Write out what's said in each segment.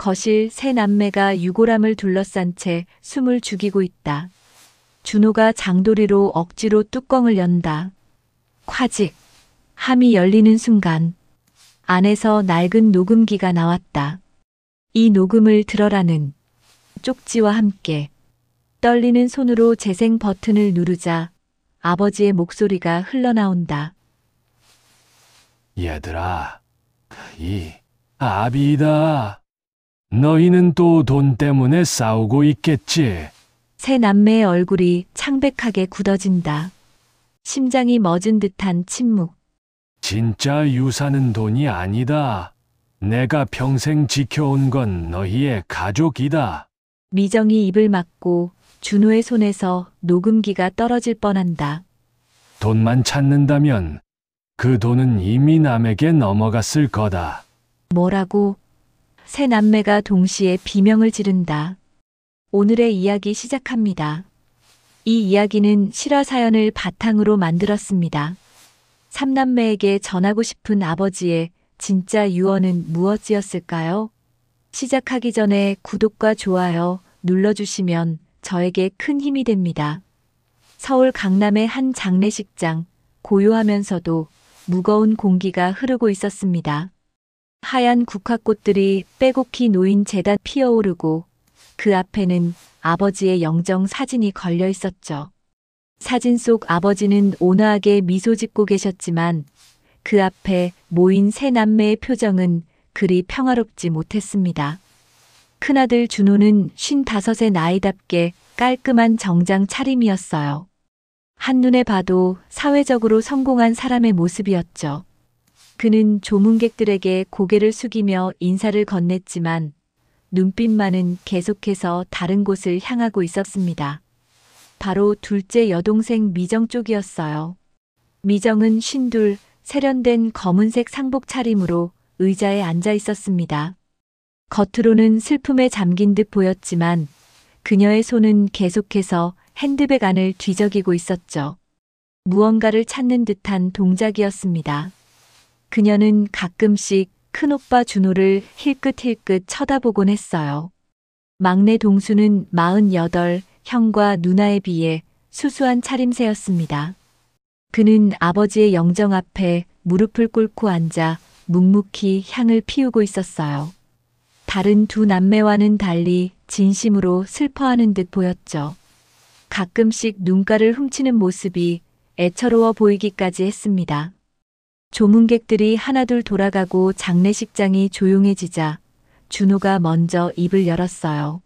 거실 세 남매가 유골함을 둘러싼 채 숨을 죽이고 있다. 준호가 장도리로 억지로 뚜껑을 연다. 콰직! 함이 열리는 순간 안에서 낡은 녹음기가 나왔다. 이 녹음을 들어라는 쪽지와 함께 떨리는 손으로 재생 버튼을 누르자 아버지의 목소리가 흘러나온다. 얘들아, 이 아비다. 너희는 또 돈 때문에 싸우고 있겠지. 세 남매의 얼굴이 창백하게 굳어진다. 심장이 멎은 듯한 침묵. 진짜 유산은 돈이 아니다. 내가 평생 지켜온 건 너희의 가족이다. 미정이 입을 막고 준호의 손에서 녹음기가 떨어질 뻔한다. 돈만 찾는다면 그 돈은 이미 남에게 넘어갔을 거다. 뭐라고? 세 남매가 동시에 비명을 지른다. 오늘의 이야기 시작합니다. 이 이야기는 실화 사연을 바탕으로 만들었습니다. 삼남매에게 전하고 싶은 아버지의 진짜 유언은 무엇이었을까요? 시작하기 전에 구독과 좋아요 눌러주시면 저에게 큰 힘이 됩니다. 서울 강남의 한 장례식장, 고요하면서도 무거운 공기가 흐르고 있었습니다. 하얀 국화꽃들이 빼곡히 놓인 재단 피어오르고 그 앞에는 아버지의 영정 사진이 걸려 있었죠. 사진 속 아버지는 온화하게 미소 짓고 계셨지만 그 앞에 모인 세 남매의 표정은 그리 평화롭지 못했습니다. 큰아들 준호는 55의 나이답게 깔끔한 정장 차림이었어요. 한눈에 봐도 사회적으로 성공한 사람의 모습이었죠. 그는 조문객들에게 고개를 숙이며 인사를 건넸지만 눈빛만은 계속해서 다른 곳을 향하고 있었습니다. 바로 둘째 여동생 미정 쪽이었어요. 미정은 쉰둘, 세련된 검은색 상복 차림으로 의자에 앉아 있었습니다. 겉으로는 슬픔에 잠긴 듯 보였지만 그녀의 손은 계속해서 핸드백 안을 뒤적이고 있었죠. 무언가를 찾는 듯한 동작이었습니다. 그녀는 가끔씩 큰오빠 준호를 힐끗힐끗 쳐다보곤 했어요. 막내 동수는 48, 형과 누나에 비해 수수한 차림새였습니다. 그는 아버지의 영정 앞에 무릎을 꿇고 앉아 묵묵히 향을 피우고 있었어요. 다른 두 남매와는 달리 진심으로 슬퍼하는 듯 보였죠. 가끔씩 눈가를 훔치는 모습이 애처로워 보이기까지 했습니다. 조문객들이 하나둘 돌아가고 장례식장이 조용해지자 준호가 먼저 입을 열었어요.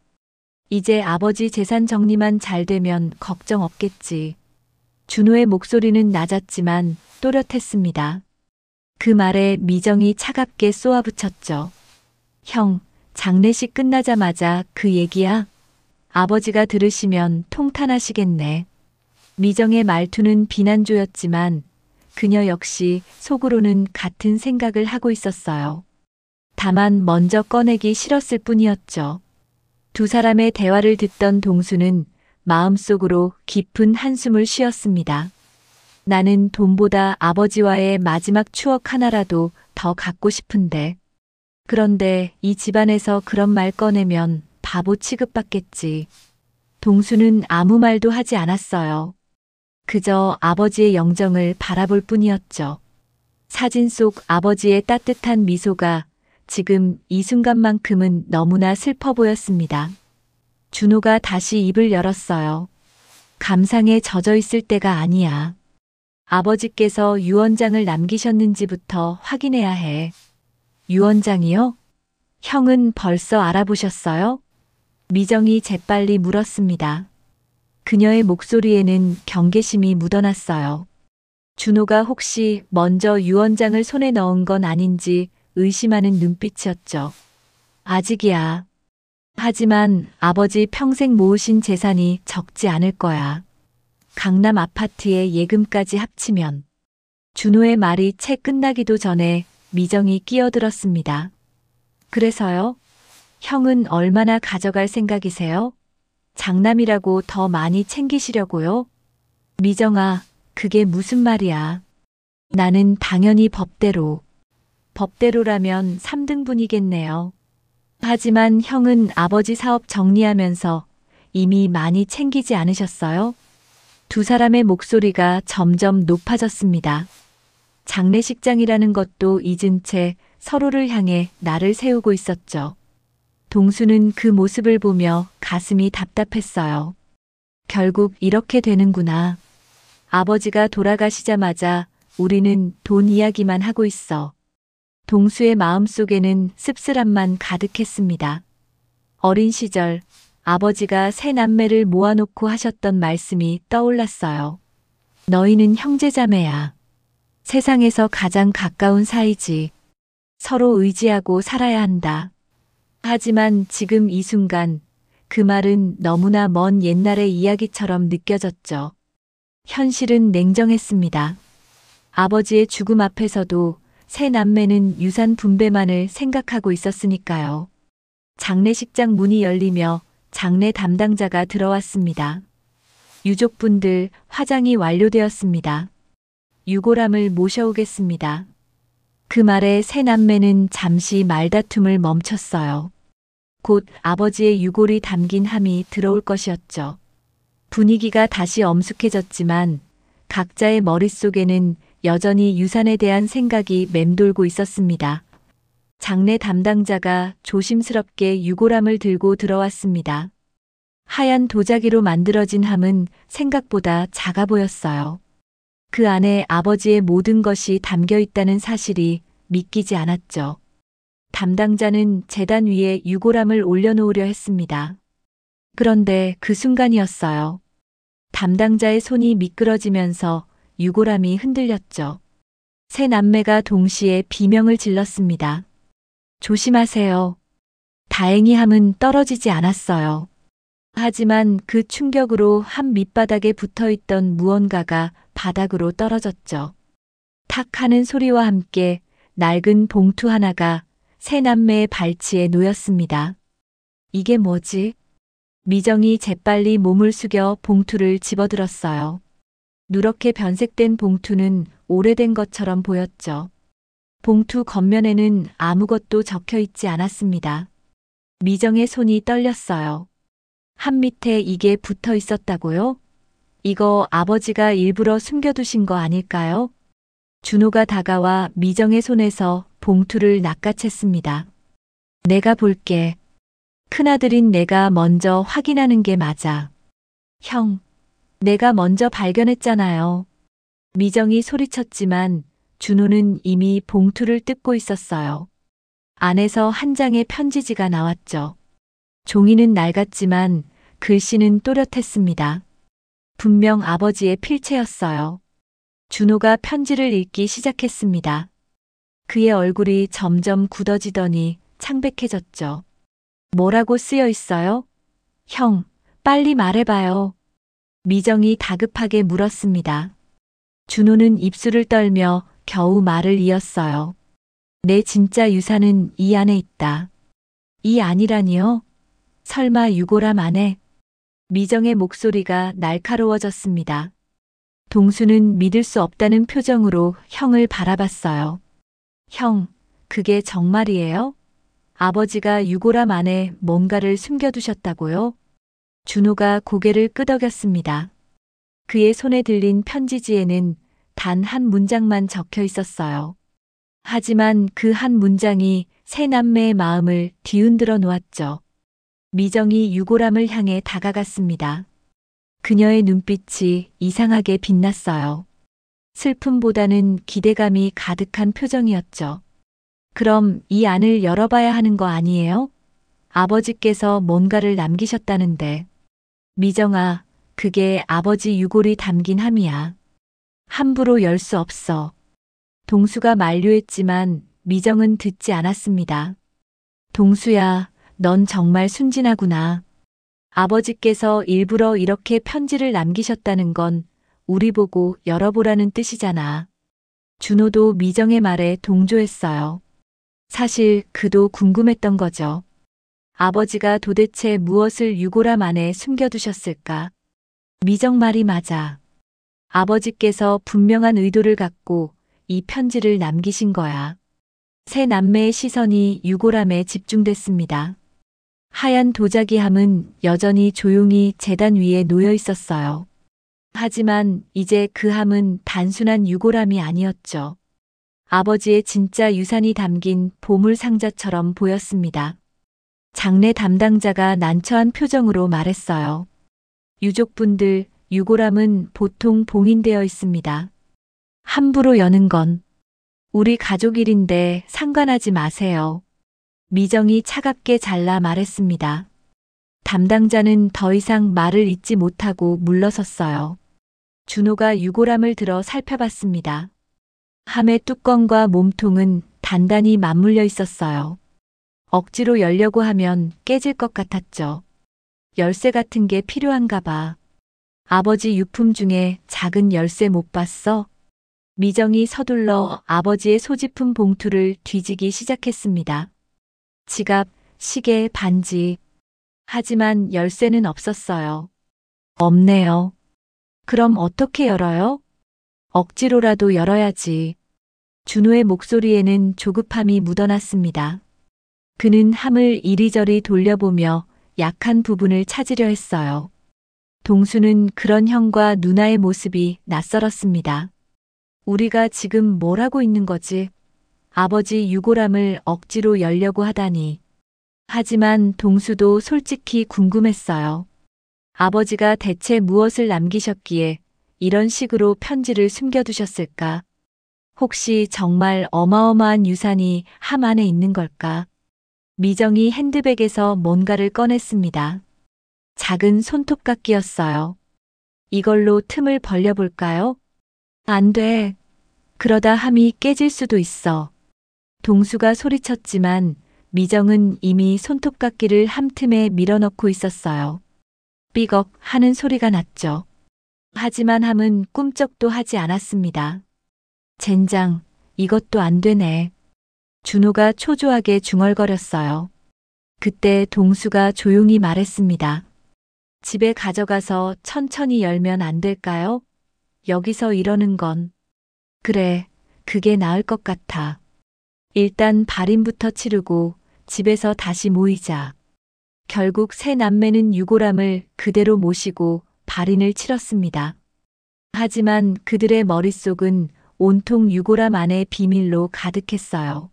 이제 아버지 재산 정리만 잘 되면 걱정 없겠지. 준호의 목소리는 낮았지만 또렷했습니다. 그 말에 미정이 차갑게 쏘아붙였죠. 형, 장례식 끝나자마자 그 얘기야? 아버지가 들으시면 통탄하시겠네. 미정의 말투는 비난조였지만 그녀 역시 속으로는 같은 생각을 하고 있었어요. 다만 먼저 꺼내기 싫었을 뿐이었죠. 두 사람의 대화를 듣던 동수는 마음속으로 깊은 한숨을 쉬었습니다. 나는 돈보다 아버지와의 마지막 추억 하나라도 더 갖고 싶은데. 그런데 이 집안에서 그런 말 꺼내면 바보 취급받겠지. 동수는 아무 말도 하지 않았어요. 그저 아버지의 영정을 바라볼 뿐이었죠. 사진 속 아버지의 따뜻한 미소가 지금 이 순간만큼은 너무나 슬퍼 보였습니다. 준호가 다시 입을 열었어요. 감상에 젖어 있을 때가 아니야. 아버지께서 유언장을 남기셨는지부터 확인해야 해. 유언장이요? 형은 벌써 알아보셨어요? 미정이 재빨리 물었습니다. 그녀의 목소리에는 경계심이 묻어났어요. 준호가 혹시 먼저 유언장을 손에 넣은 건 아닌지 의심하는 눈빛이었죠. 아직이야. 하지만 아버지 평생 모으신 재산이 적지 않을 거야. 강남 아파트의 예금까지 합치면. 준호의 말이 채 끝나기도 전에 미정이 끼어들었습니다. 그래서요? 형은 얼마나 가져갈 생각이세요? 장남이라고 더 많이 챙기시려고요? 미정아, 그게 무슨 말이야. 나는 당연히 법대로. 법대로라면 3등분이겠네요. 하지만 형은 아버지 사업 정리하면서 이미 많이 챙기지 않으셨어요? 두 사람의 목소리가 점점 높아졌습니다. 장례식장이라는 것도 잊은 채 서로를 향해 날을 세우고 있었죠. 동수는 그 모습을 보며 가슴이 답답했어요. 결국 이렇게 되는구나. 아버지가 돌아가시자마자 우리는 돈 이야기만 하고 있어. 동수의 마음속에는 씁쓸함만 가득했습니다. 어린 시절 아버지가 세 남매를 모아놓고 하셨던 말씀이 떠올랐어요. 너희는 형제자매야. 세상에서 가장 가까운 사이지. 서로 의지하고 살아야 한다. 하지만 지금 이 순간 그 말은 너무나 먼 옛날의 이야기처럼 느껴졌죠. 현실은 냉정했습니다. 아버지의 죽음 앞에서도 세 남매는 유산 분배만을 생각하고 있었으니까요. 장례식장 문이 열리며 장례 담당자가 들어왔습니다. 유족분들, 화장이 완료되었습니다. 유골함을 모셔오겠습니다. 그 말에 세 남매는 잠시 말다툼을 멈췄어요. 곧 아버지의 유골이 담긴 함이 들어올 것이었죠. 분위기가 다시 엄숙해졌지만 각자의 머릿속에는 여전히 유산에 대한 생각이 맴돌고 있었습니다. 장례 담당자가 조심스럽게 유골함을 들고 들어왔습니다. 하얀 도자기로 만들어진 함은 생각보다 작아 보였어요. 그 안에 아버지의 모든 것이 담겨 있다는 사실이 믿기지 않았죠. 담당자는 제단 위에 유골함을 올려놓으려 했습니다. 그런데 그 순간이었어요. 담당자의 손이 미끄러지면서 유골함이 흔들렸죠. 세 남매가 동시에 비명을 질렀습니다. 조심하세요. 다행히 함은 떨어지지 않았어요. 하지만 그 충격으로 함 밑바닥에 붙어있던 무언가가 바닥으로 떨어졌죠. 탁 하는 소리와 함께 낡은 봉투 하나가 세 남매의 발치에 놓였습니다. 이게 뭐지? 미정이 재빨리 몸을 숙여 봉투를 집어들었어요. 누렇게 변색된 봉투는 오래된 것처럼 보였죠. 봉투 겉면에는 아무것도 적혀 있지 않았습니다. 미정의 손이 떨렸어요. 한 밑에 이게 붙어 있었다고요? 이거 아버지가 일부러 숨겨두신 거 아닐까요? 준호가 다가와 미정의 손에서 봉투를 낚아챘습니다. 내가 볼게. 큰아들인 내가 먼저 확인하는 게 맞아. 형, 내가 먼저 발견했잖아요. 미정이 소리쳤지만 준호는 이미 봉투를 뜯고 있었어요. 안에서 한 장의 편지지가 나왔죠. 종이는 낡았지만 글씨는 또렷했습니다. 분명 아버지의 필체였어요. 준호가 편지를 읽기 시작했습니다. 그의 얼굴이 점점 굳어지더니 창백해졌죠. 뭐라고 쓰여 있어요? 형, 빨리 말해봐요. 미정이 다급하게 물었습니다. 준호는 입술을 떨며 겨우 말을 이었어요. 내 진짜 유산은 이 안에 있다. 이 안이라니요? 설마 유골함 안에? 미정의 목소리가 날카로워졌습니다. 동수는 믿을 수 없다는 표정으로 형을 바라봤어요. 형, 그게 정말이에요? 아버지가 유골함 안에 뭔가를 숨겨두셨다고요? 준호가 고개를 끄덕였습니다. 그의 손에 들린 편지지에는 단 한 문장만 적혀 있었어요. 하지만 그 한 문장이 세 남매의 마음을 뒤흔들어 놓았죠. 미정이 유골함을 향해 다가갔습니다. 그녀의 눈빛이 이상하게 빛났어요. 슬픔보다는 기대감이 가득한 표정이었죠. 그럼 이 안을 열어봐야 하는 거 아니에요? 아버지께서 뭔가를 남기셨다는데. 미정아, 그게 아버지 유골이 담긴 함이야. 함부로 열 수 없어. 동수가 만류했지만 미정은 듣지 않았습니다. 동수야, 넌 정말 순진하구나. 아버지께서 일부러 이렇게 편지를 남기셨다는 건 우리 보고 열어보라는 뜻이잖아. 준호도 미정의 말에 동조했어요. 사실 그도 궁금했던 거죠. 아버지가 도대체 무엇을 유골함 안에 숨겨두셨을까? 미정 말이 맞아. 아버지께서 분명한 의도를 갖고 이 편지를 남기신 거야. 세 남매의 시선이 유골함에 집중됐습니다. 하얀 도자기함은 여전히 조용히 제단 위에 놓여 있었어요. 하지만 이제 그 함은 단순한 유골함이 아니었죠. 아버지의 진짜 유산이 담긴 보물 상자처럼 보였습니다. 장례 담당자가 난처한 표정으로 말했어요. 유족분들, 유골함은 보통 봉인되어 있습니다. 함부로 여는 건 우리 가족 일인데 상관하지 마세요. 미정이 차갑게 잘라 말했습니다. 담당자는 더 이상 말을 잇지 못하고 물러섰어요. 준호가 유골함을 들어 살펴봤습니다. 함의 뚜껑과 몸통은 단단히 맞물려 있었어요. 억지로 열려고 하면 깨질 것 같았죠. 열쇠 같은 게 필요한가 봐. 아버지 유품 중에 작은 열쇠 못 봤어? 미정이 서둘러 아버지의 소지품 봉투를 뒤지기 시작했습니다. 지갑, 시계, 반지. 하지만 열쇠는 없었어요. 없네요. 그럼 어떻게 열어요? 억지로라도 열어야지. 준호의 목소리에는 조급함이 묻어났습니다. 그는 함을 이리저리 돌려보며 약한 부분을 찾으려 했어요. 동수는 그런 형과 누나의 모습이 낯설었습니다. 우리가 지금 뭘 하고 있는 거지? 아버지 유골함을 억지로 열려고 하다니. 하지만 동수도 솔직히 궁금했어요. 아버지가 대체 무엇을 남기셨기에 이런 식으로 편지를 숨겨두셨을까? 혹시 정말 어마어마한 유산이 함 안에 있는 걸까? 미정이 핸드백에서 뭔가를 꺼냈습니다. 작은 손톱깎이였어요. 이걸로 틈을 벌려볼까요? 안 돼. 그러다 함이 깨질 수도 있어. 동수가 소리쳤지만 미정은 이미 손톱깎이를 함 틈에 밀어넣고 있었어요. 삐걱 하는 소리가 났죠. 하지만 함은 꿈쩍도 하지 않았습니다. 젠장, 이것도 안 되네. 준호가 초조하게 중얼거렸어요. 그때 동수가 조용히 말했습니다. 집에 가져가서 천천히 열면 안 될까요? 여기서 이러는 건. 그래, 그게 나을 것 같아. 일단 발인부터 치르고 집에서 다시 모이자. 결국 세 남매는 유골함을 그대로 모시고 발인을 치렀습니다. 하지만 그들의 머릿속은 온통 유골함 안의 비밀로 가득했어요.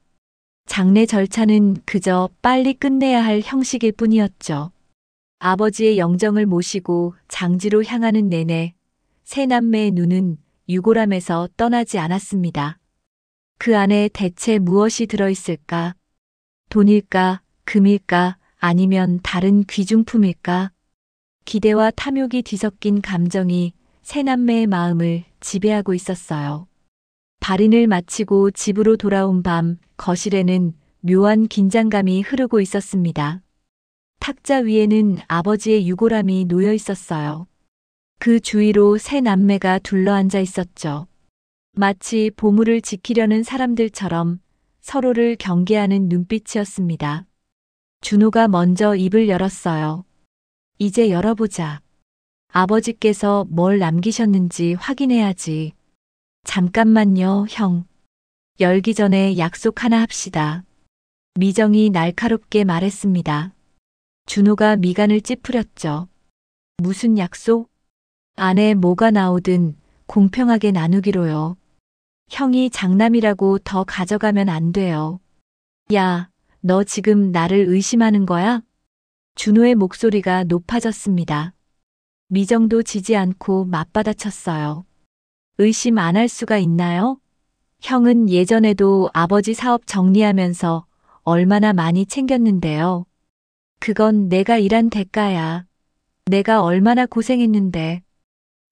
장례 절차는 그저 빨리 끝내야 할 형식일 뿐이었죠. 아버지의 영정을 모시고 장지로 향하는 내내 세 남매의 눈은 유골함에서 떠나지 않았습니다. 그 안에 대체 무엇이 들어있을까? 돈일까? 금일까? 아니면 다른 귀중품일까? 기대와 탐욕이 뒤섞인 감정이 세 남매의 마음을 지배하고 있었어요. 발인을 마치고 집으로 돌아온 밤 거실에는 묘한 긴장감이 흐르고 있었습니다. 탁자 위에는 아버지의 유골함이 놓여 있었어요. 그 주위로 세 남매가 둘러앉아 있었죠. 마치 보물을 지키려는 사람들처럼 서로를 경계하는 눈빛이었습니다. 준호가 먼저 입을 열었어요. 이제 열어보자. 아버지께서 뭘 남기셨는지 확인해야지. 잠깐만요, 형. 열기 전에 약속 하나 합시다. 미정이 날카롭게 말했습니다. 준호가 미간을 찌푸렸죠. 무슨 약속? 안에 뭐가 나오든 공평하게 나누기로요. 형이 장남이라고 더 가져가면 안 돼요. 야, 너 지금 나를 의심하는 거야? 준호의 목소리가 높아졌습니다. 미정도 지지 않고 맞받아쳤어요. 의심 안 할 수가 있나요? 형은 예전에도 아버지 사업 정리하면서 얼마나 많이 챙겼는데요. 그건 내가 일한 대가야. 내가 얼마나 고생했는데.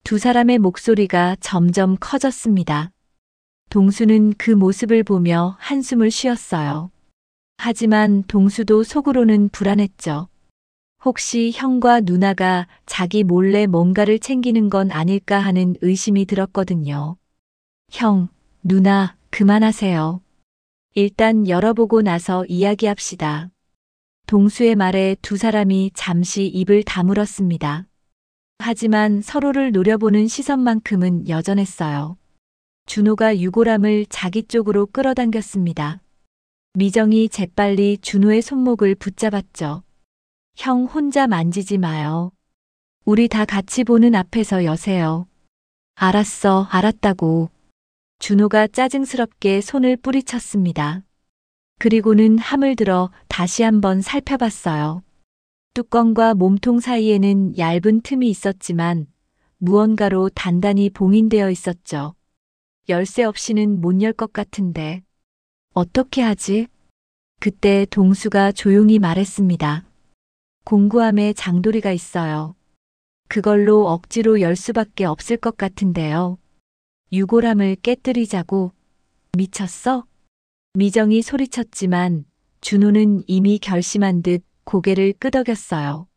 두 사람의 목소리가 점점 커졌습니다. 동수는 그 모습을 보며 한숨을 쉬었어요. 하지만 동수도 속으로는 불안했죠. 혹시 형과 누나가 자기 몰래 뭔가를 챙기는 건 아닐까 하는 의심이 들었거든요. 형, 누나, 그만하세요. 일단 열어보고 나서 이야기합시다. 동수의 말에 두 사람이 잠시 입을 다물었습니다. 하지만 서로를 노려보는 시선만큼은 여전했어요. 준호가 유골함을 자기 쪽으로 끌어당겼습니다. 미정이 재빨리 준호의 손목을 붙잡았죠. 형 혼자 만지지 마요. 우리 다 같이 보는 앞에서 여세요. 알았어, 알았다고. 준호가 짜증스럽게 손을 뿌리쳤습니다. 그리고는 함을 들어 다시 한번 살펴봤어요. 뚜껑과 몸통 사이에는 얇은 틈이 있었지만 무언가로 단단히 봉인되어 있었죠. 열쇠 없이는 못 열 것 같은데. 어떻게 하지? 그때 동수가 조용히 말했습니다. 공구함에 장도리가 있어요. 그걸로 억지로 열 수밖에 없을 것 같은데요. 유골함을 깨뜨리자고. 미쳤어? 미정이 소리쳤지만 준호는 이미 결심한 듯 고개를 끄덕였어요.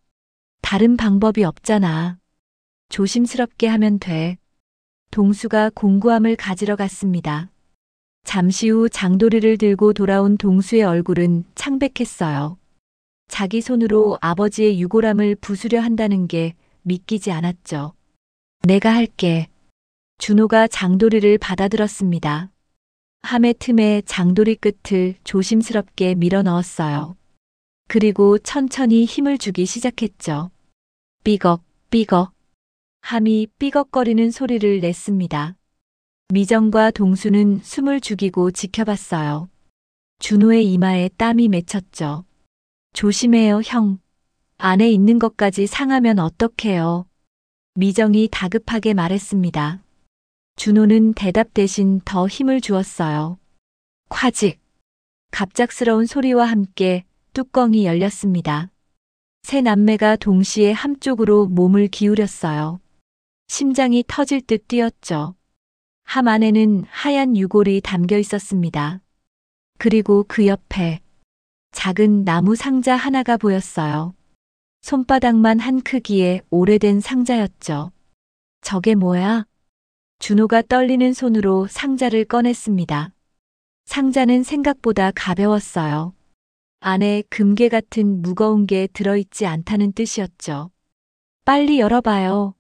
다른 방법이 없잖아. 조심스럽게 하면 돼. 동수가 공구함을 가지러 갔습니다. 잠시 후 장도리를 들고 돌아온 동수의 얼굴은 창백했어요. 자기 손으로 아버지의 유골함을 부수려 한다는 게 믿기지 않았죠. 내가 할게. 준호가 장도리를 받아들었습니다. 함의 틈에 장도리 끝을 조심스럽게 밀어 넣었어요. 그리고 천천히 힘을 주기 시작했죠. 삐걱, 삐걱. 함이 삐걱거리는 소리를 냈습니다. 미정과 동수는 숨을 죽이고 지켜봤어요. 준호의 이마에 땀이 맺혔죠. 조심해요, 형. 안에 있는 것까지 상하면 어떡해요. 미정이 다급하게 말했습니다. 준호는 대답 대신 더 힘을 주었어요. 콰직. 갑작스러운 소리와 함께 뚜껑이 열렸습니다. 세 남매가 동시에 함쪽으로 몸을 기울였어요. 심장이 터질 듯 뛰었죠. 함 안에는 하얀 유골이 담겨 있었습니다. 그리고 그 옆에 작은 나무 상자 하나가 보였어요. 손바닥만 한 크기의 오래된 상자였죠. 저게 뭐야? 준호가 떨리는 손으로 상자를 꺼냈습니다. 상자는 생각보다 가벼웠어요. 안에 금괴 같은 무거운 게 들어있지 않다는 뜻이었죠. 빨리 열어봐요.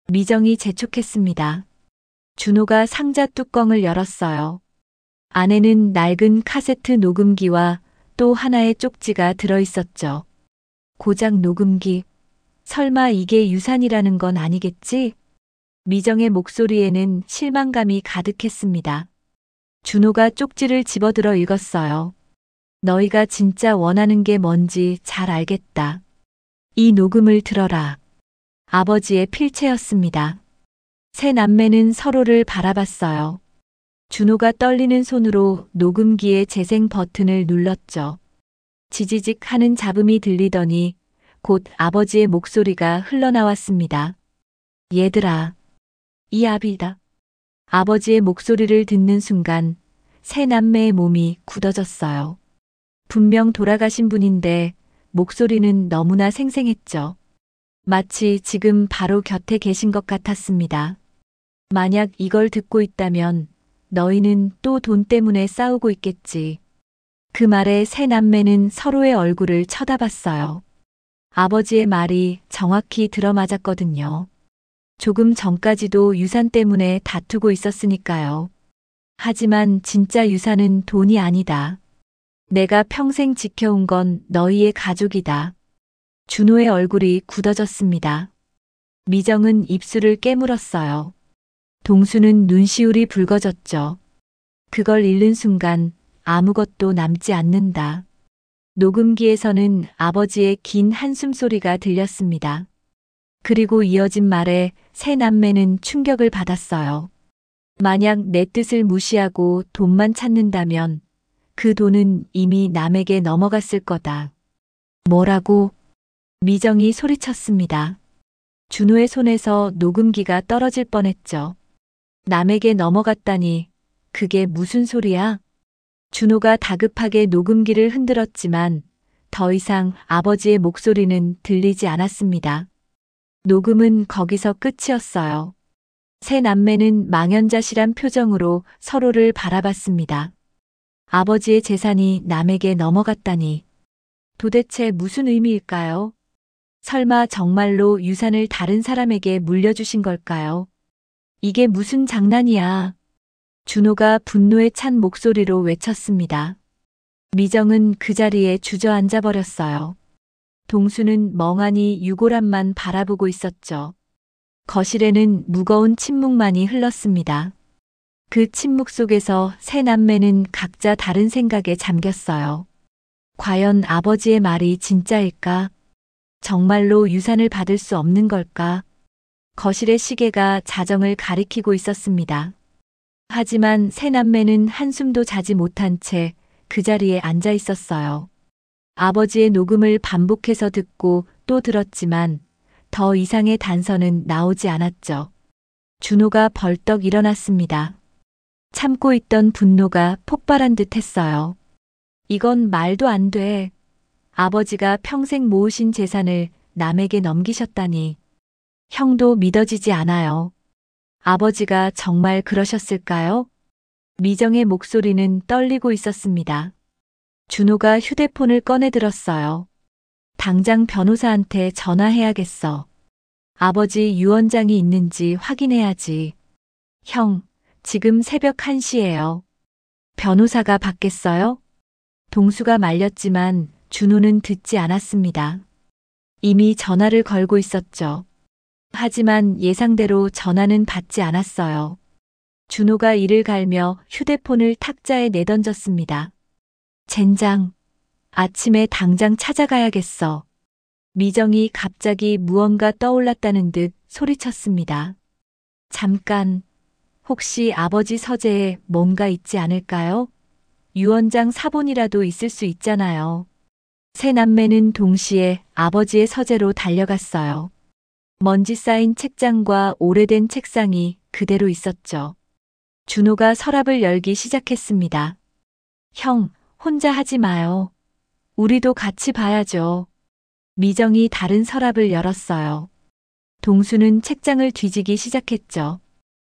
미정이 재촉했습니다. 준호가 상자 뚜껑을 열었어요. 안에는 낡은 카세트 녹음기와 또 하나의 쪽지가 들어있었죠. 고작 녹음기. 설마 이게 유산이라는 건 아니겠지? 미정의 목소리에는 실망감이 가득했습니다. 준호가 쪽지를 집어들어 읽었어요. 너희가 진짜 원하는 게 뭔지 잘 알겠다. 이 녹음을 들어라. 아버지의 필체였습니다. 세 남매는 서로를 바라봤어요. 준호가 떨리는 손으로 녹음기의 재생 버튼을 눌렀죠. 지지직 하는 잡음이 들리더니 곧 아버지의 목소리가 흘러나왔습니다. 얘들아, 이 아비다. 아버지의 목소리를 듣는 순간 세 남매의 몸이 굳어졌어요. 분명 돌아가신 분인데 목소리는 너무나 생생했죠. 마치 지금 바로 곁에 계신 것 같았습니다. 만약 이걸 듣고 있다면 너희는 또 돈 때문에 싸우고 있겠지. 그 말에 세 남매는 서로의 얼굴을 쳐다봤어요. 아버지의 말이 정확히 들어맞았거든요. 조금 전까지도 유산 때문에 다투고 있었으니까요. 하지만 진짜 유산은 돈이 아니다. 내가 평생 지켜온 건 너희의 가족이다. 준호의 얼굴이 굳어졌습니다. 미정은 입술을 깨물었어요. 동수는 눈시울이 붉어졌죠. 그걸 읽는 순간 아무것도 남지 않는다. 녹음기에서는 아버지의 긴 한숨 소리가 들렸습니다. 그리고 이어진 말에 세 남매는 충격을 받았어요. 만약 내 뜻을 무시하고 돈만 찾는다면 그 돈은 이미 남에게 넘어갔을 거다. 뭐라고? 미정이 소리쳤습니다. 준호의 손에서 녹음기가 떨어질 뻔했죠. 남에게 넘어갔다니 그게 무슨 소리야? 준호가 다급하게 녹음기를 흔들었지만 더 이상 아버지의 목소리는 들리지 않았습니다. 녹음은 거기서 끝이었어요. 세 남매는 망연자실한 표정으로 서로를 바라봤습니다. 아버지의 재산이 남에게 넘어갔다니 도대체 무슨 의미일까요? 설마 정말로 유산을 다른 사람에게 물려주신 걸까요? 이게 무슨 장난이야. 준호가 분노에 찬 목소리로 외쳤습니다. 미정은 그 자리에 주저앉아 버렸어요. 동수는 멍하니 유골함만 바라보고 있었죠. 거실에는 무거운 침묵만이 흘렀습니다. 그 침묵 속에서 세 남매는 각자 다른 생각에 잠겼어요. 과연 아버지의 말이 진짜일까? 정말로 유산을 받을 수 없는 걸까? 거실의 시계가 자정을 가리키고 있었습니다. 하지만 세 남매는 한숨도 자지 못한 채 그 자리에 앉아 있었어요. 아버지의 녹음을 반복해서 듣고 또 들었지만 더 이상의 단서는 나오지 않았죠. 준호가 벌떡 일어났습니다. 참고 있던 분노가 폭발한 듯 했어요. 이건 말도 안 돼. 아버지가 평생 모으신 재산을 남에게 넘기셨다니. 형도 믿어지지 않아요. 아버지가 정말 그러셨을까요? 미정의 목소리는 떨리고 있었습니다. 준호가 휴대폰을 꺼내 들었어요. 당장 변호사한테 전화해야겠어. 아버지 유언장이 있는지 확인해야지. 형, 지금 새벽 1시예요. 변호사가 받겠어요? 동수가 말렸지만 준호는 듣지 않았습니다. 이미 전화를 걸고 있었죠. 하지만 예상대로 전화는 받지 않았어요. 준호가 이를 갈며 휴대폰을 탁자에 내던졌습니다. 젠장, 아침에 당장 찾아가야겠어. 미정이 갑자기 무언가 떠올랐다는 듯 소리쳤습니다. 잠깐, 혹시 아버지 서재에 뭔가 있지 않을까요? 유언장 사본이라도 있을 수 있잖아요. 세 남매는 동시에 아버지의 서재로 달려갔어요. 먼지 쌓인 책장과 오래된 책상이 그대로 있었죠. 준호가 서랍을 열기 시작했습니다. 형, 혼자 하지 마요. 우리도 같이 봐야죠. 미정이 다른 서랍을 열었어요. 동수는 책장을 뒤지기 시작했죠.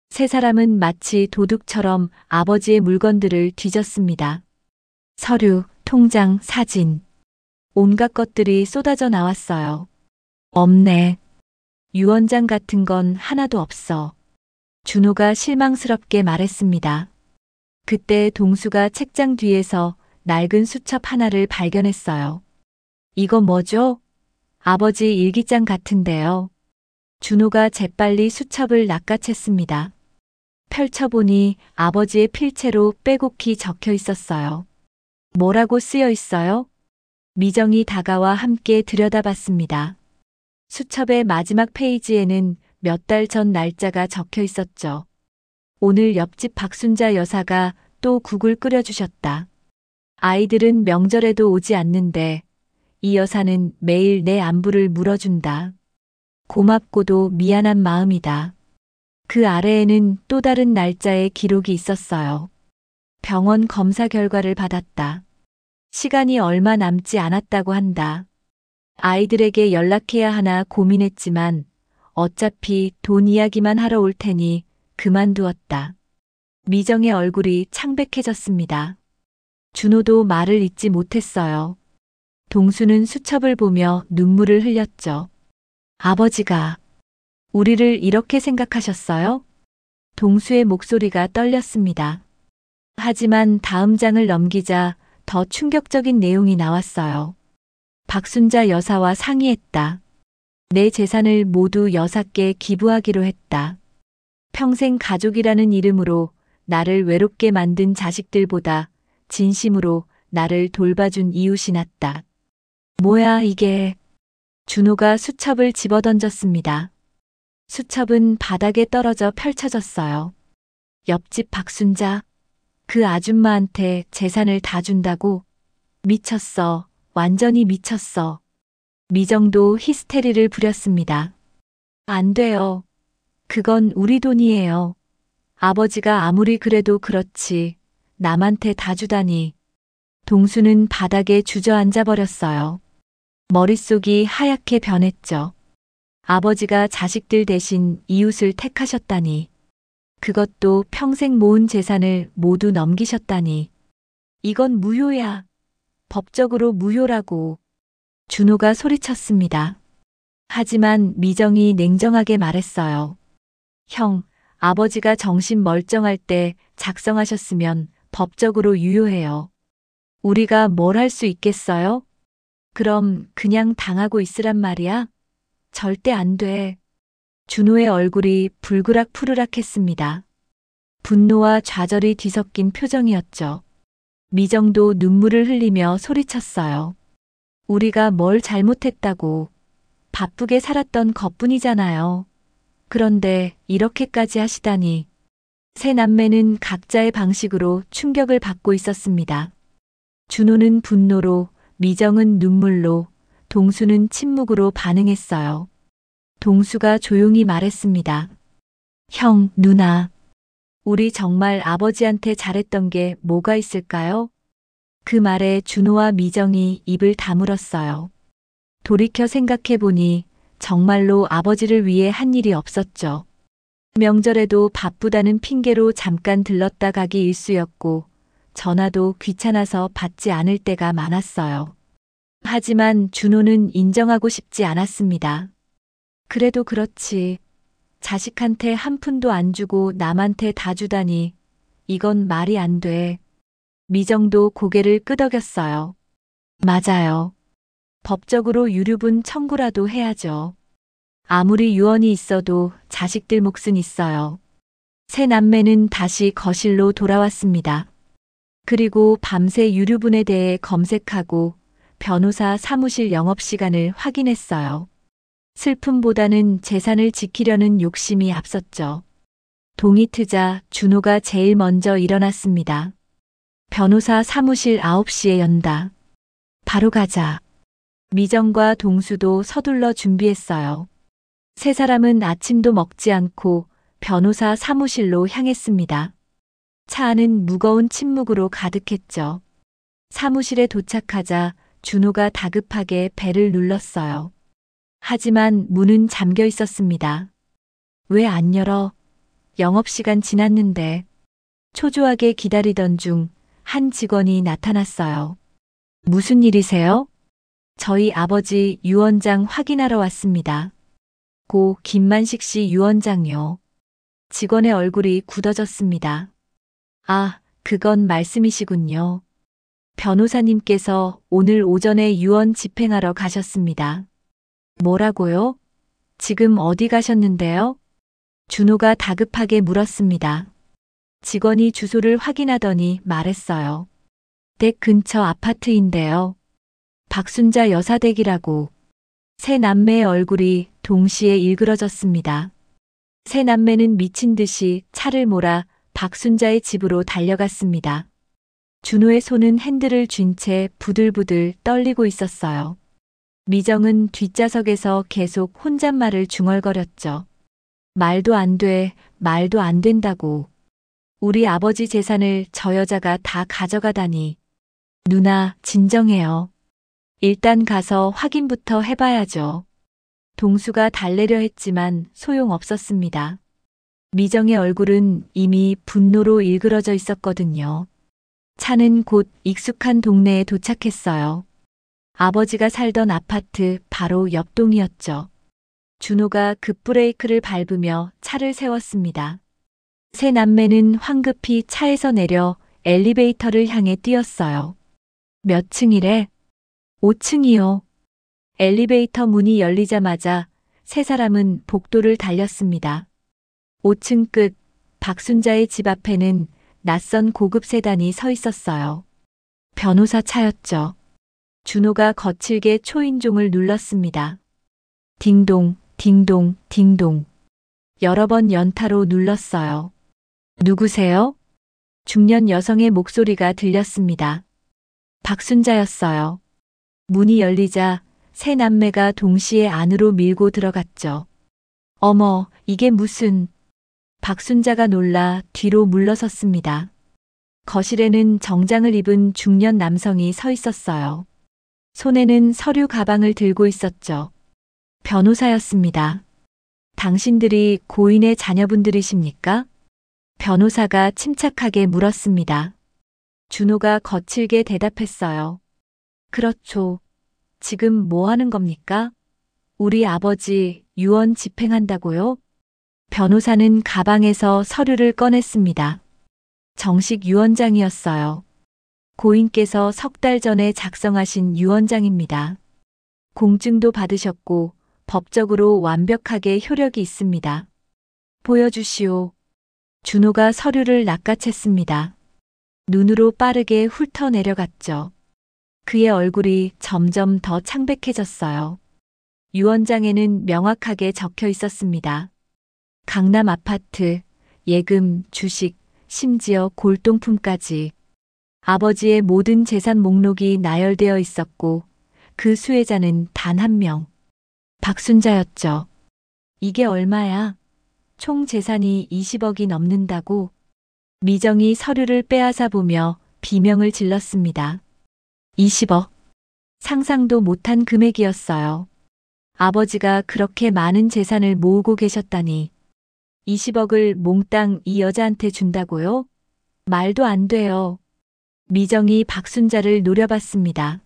세 사람은 마치 도둑처럼 아버지의 물건들을 뒤졌습니다. 서류, 통장, 사진. 온갖 것들이 쏟아져 나왔어요. 없네. 유언장 같은 건 하나도 없어. 준호가 실망스럽게 말했습니다. 그때 동수가 책장 뒤에서 낡은 수첩 하나를 발견했어요. 이거 뭐죠? 아버지 일기장 같은데요. 준호가 재빨리 수첩을 낚아챘습니다. 펼쳐보니 아버지의 필체로 빼곡히 적혀 있었어요. 뭐라고 쓰여 있어요? 미정이 다가와 함께 들여다봤습니다. 수첩의 마지막 페이지에는 몇 달 전 날짜가 적혀 있었죠. 오늘 옆집 박순자 여사가 또 국을 끓여주셨다. 아이들은 명절에도 오지 않는데 이 여사는 매일 내 안부를 물어준다. 고맙고도 미안한 마음이다. 그 아래에는 또 다른 날짜의 기록이 있었어요. 병원 검사 결과를 받았다. 시간이 얼마 남지 않았다고 한다. 아이들에게 연락해야 하나 고민했지만 어차피 돈 이야기만 하러 올 테니 그만두었다. 미정의 얼굴이 창백해졌습니다. 준호도 말을 잇지 못했어요. 동수는 수첩을 보며 눈물을 흘렸죠. 아버지가 우리를 이렇게 생각하셨어요? 동수의 목소리가 떨렸습니다. 하지만 다음 장을 넘기자 더 충격적인 내용이 나왔어요. 박순자 여사와 상의했다. 내 재산을 모두 여사께 기부하기로 했다. 평생 가족이라는 이름으로 나를 외롭게 만든 자식들보다 진심으로 나를 돌봐준 이웃이 낫다. 뭐야 이게. 준호가 수첩을 집어던졌습니다. 수첩은 바닥에 떨어져 펼쳐졌어요. 옆집 박순자, 그 아줌마한테 재산을 다 준다고? 미쳤어. 완전히 미쳤어. 미정도 히스테리를 부렸습니다. 안 돼요. 그건 우리 돈이에요. 아버지가 아무리 그래도 그렇지. 남한테 다 주다니. 동수는 바닥에 주저앉아 버렸어요. 머릿속이 하얗게 변했죠. 아버지가 자식들 대신 이웃을 택하셨다니. 그것도 평생 모은 재산을 모두 넘기셨다니. 이건 무효야. 법적으로 무효라고. 준호가 소리쳤습니다. 하지만 미정이 냉정하게 말했어요. 형, 아버지가 정신 멀쩡할 때 작성하셨으면 법적으로 유효해요. 우리가 뭘 할 수 있겠어요? 그럼 그냥 당하고 있으란 말이야? 절대 안 돼. 준호의 얼굴이 불그락푸르락 했습니다. 분노와 좌절이 뒤섞인 표정이었죠. 미정도 눈물을 흘리며 소리쳤어요. 우리가 뭘 잘못했다고. 바쁘게 살았던 것뿐이잖아요. 그런데 이렇게까지 하시다니. 세 남매는 각자의 방식으로 충격을 받고 있었습니다. 준호는 분노로, 미정은 눈물로, 동수는 침묵으로 반응했어요. 동수가 조용히 말했습니다. 형, 누나. 우리 정말 아버지한테 잘했던 게 뭐가 있을까요? 그 말에 준호와 미정이 입을 다물었어요. 돌이켜 생각해보니 정말로 아버지를 위해 한 일이 없었죠. 명절에도 바쁘다는 핑계로 잠깐 들렀다 가기 일쑤였고 전화도 귀찮아서 받지 않을 때가 많았어요. 하지만 준호는 인정하고 싶지 않았습니다. 그래도 그렇지. 자식한테 한 푼도 안 주고 남한테 다 주다니. 이건 말이 안 돼. 미정도 고개를 끄덕였어요. 맞아요. 법적으로 유류분 청구라도 해야죠. 아무리 유언이 있어도 자식들 몫은 있어요. 세 남매는 다시 거실로 돌아왔습니다. 그리고 밤새 유류분에 대해 검색하고 변호사 사무실 영업시간을 확인했어요. 슬픔보다는 재산을 지키려는 욕심이 앞섰죠. 동이 트자 준호가 제일 먼저 일어났습니다. 변호사 사무실 9시에 연다. 바로 가자. 미정과 동수도 서둘러 준비했어요. 세 사람은 아침도 먹지 않고 변호사 사무실로 향했습니다. 차 안은 무거운 침묵으로 가득했죠. 사무실에 도착하자 준호가 다급하게 벨을 눌렀어요. 하지만 문은 잠겨 있었습니다. 왜 안 열어? 영업시간 지났는데. 초조하게 기다리던 중 한 직원이 나타났어요. 무슨 일이세요? 저희 아버지 유언장 확인하러 왔습니다. 고 김만식 씨 유언장이요. 직원의 얼굴이 굳어졌습니다. 아, 그건 말씀이시군요. 변호사님께서 오늘 오전에 유언 집행하러 가셨습니다. 뭐라고요? 지금 어디 가셨는데요? 준호가 다급하게 물었습니다. 직원이 주소를 확인하더니 말했어요. 댁 근처 아파트인데요. 박순자 여사 댁이라고. 세 남매의 얼굴이 동시에 일그러졌습니다. 세 남매는 미친 듯이 차를 몰아 박순자의 집으로 달려갔습니다. 준호의 손은 핸들을 쥔 채 부들부들 떨리고 있었어요. 미정은 뒷좌석에서 계속 혼잣말을 중얼거렸죠. 말도 안 돼, 말도 안 된다고. 우리 아버지 재산을 저 여자가 다 가져가다니. 누나, 진정해요. 일단 가서 확인부터 해봐야죠. 동수가 달래려 했지만 소용없었습니다. 미정의 얼굴은 이미 분노로 일그러져 있었거든요. 차는 곧 익숙한 동네에 도착했어요. 아버지가 살던 아파트 바로 옆 동이었죠. 준호가 급브레이크를 밟으며 차를 세웠습니다. 세 남매는 황급히 차에서 내려 엘리베이터를 향해 뛰었어요. 몇 층이래? 5층이요. 엘리베이터 문이 열리자마자 세 사람은 복도를 달렸습니다. 5층 끝 박순자의 집 앞에는 낯선 고급 세단이 서 있었어요. 변호사 차였죠. 준호가 거칠게 초인종을 눌렀습니다. 딩동, 딩동, 딩동. 여러 번 연타로 눌렀어요. 누구세요? 중년 여성의 목소리가 들렸습니다. 박순자였어요. 문이 열리자 세 남매가 동시에 안으로 밀고 들어갔죠. 어머, 이게 무슨... 박순자가 놀라 뒤로 물러섰습니다. 거실에는 정장을 입은 중년 남성이 서 있었어요. 손에는 서류 가방을 들고 있었죠. 변호사였습니다. 당신들이 고인의 자녀분들이십니까? 변호사가 침착하게 물었습니다. 준호가 거칠게 대답했어요. 그렇죠. 지금 뭐 하는 겁니까? 우리 아버지 유언 집행한다고요? 변호사는 가방에서 서류를 꺼냈습니다. 정식 유언장이었어요. 고인께서 석 달 전에 작성하신 유언장입니다. 공증도 받으셨고 법적으로 완벽하게 효력이 있습니다. 보여주시오. 준호가 서류를 낚아챘습니다. 눈으로 빠르게 훑어 내려갔죠. 그의 얼굴이 점점 더 창백해졌어요. 유언장에는 명확하게 적혀 있었습니다. 강남 아파트, 예금, 주식, 심지어 골동품까지. 아버지의 모든 재산 목록이 나열되어 있었고 그 수혜자는 단 한 명. 박순자였죠. 이게 얼마야? 총 재산이 20억이 넘는다고? 미정이 서류를 빼앗아 보며 비명을 질렀습니다. 20억. 상상도 못한 금액이었어요. 아버지가 그렇게 많은 재산을 모으고 계셨다니. 20억을 몽땅 이 여자한테 준다고요? 말도 안 돼요. 미정이 박순자를 노려봤습니다.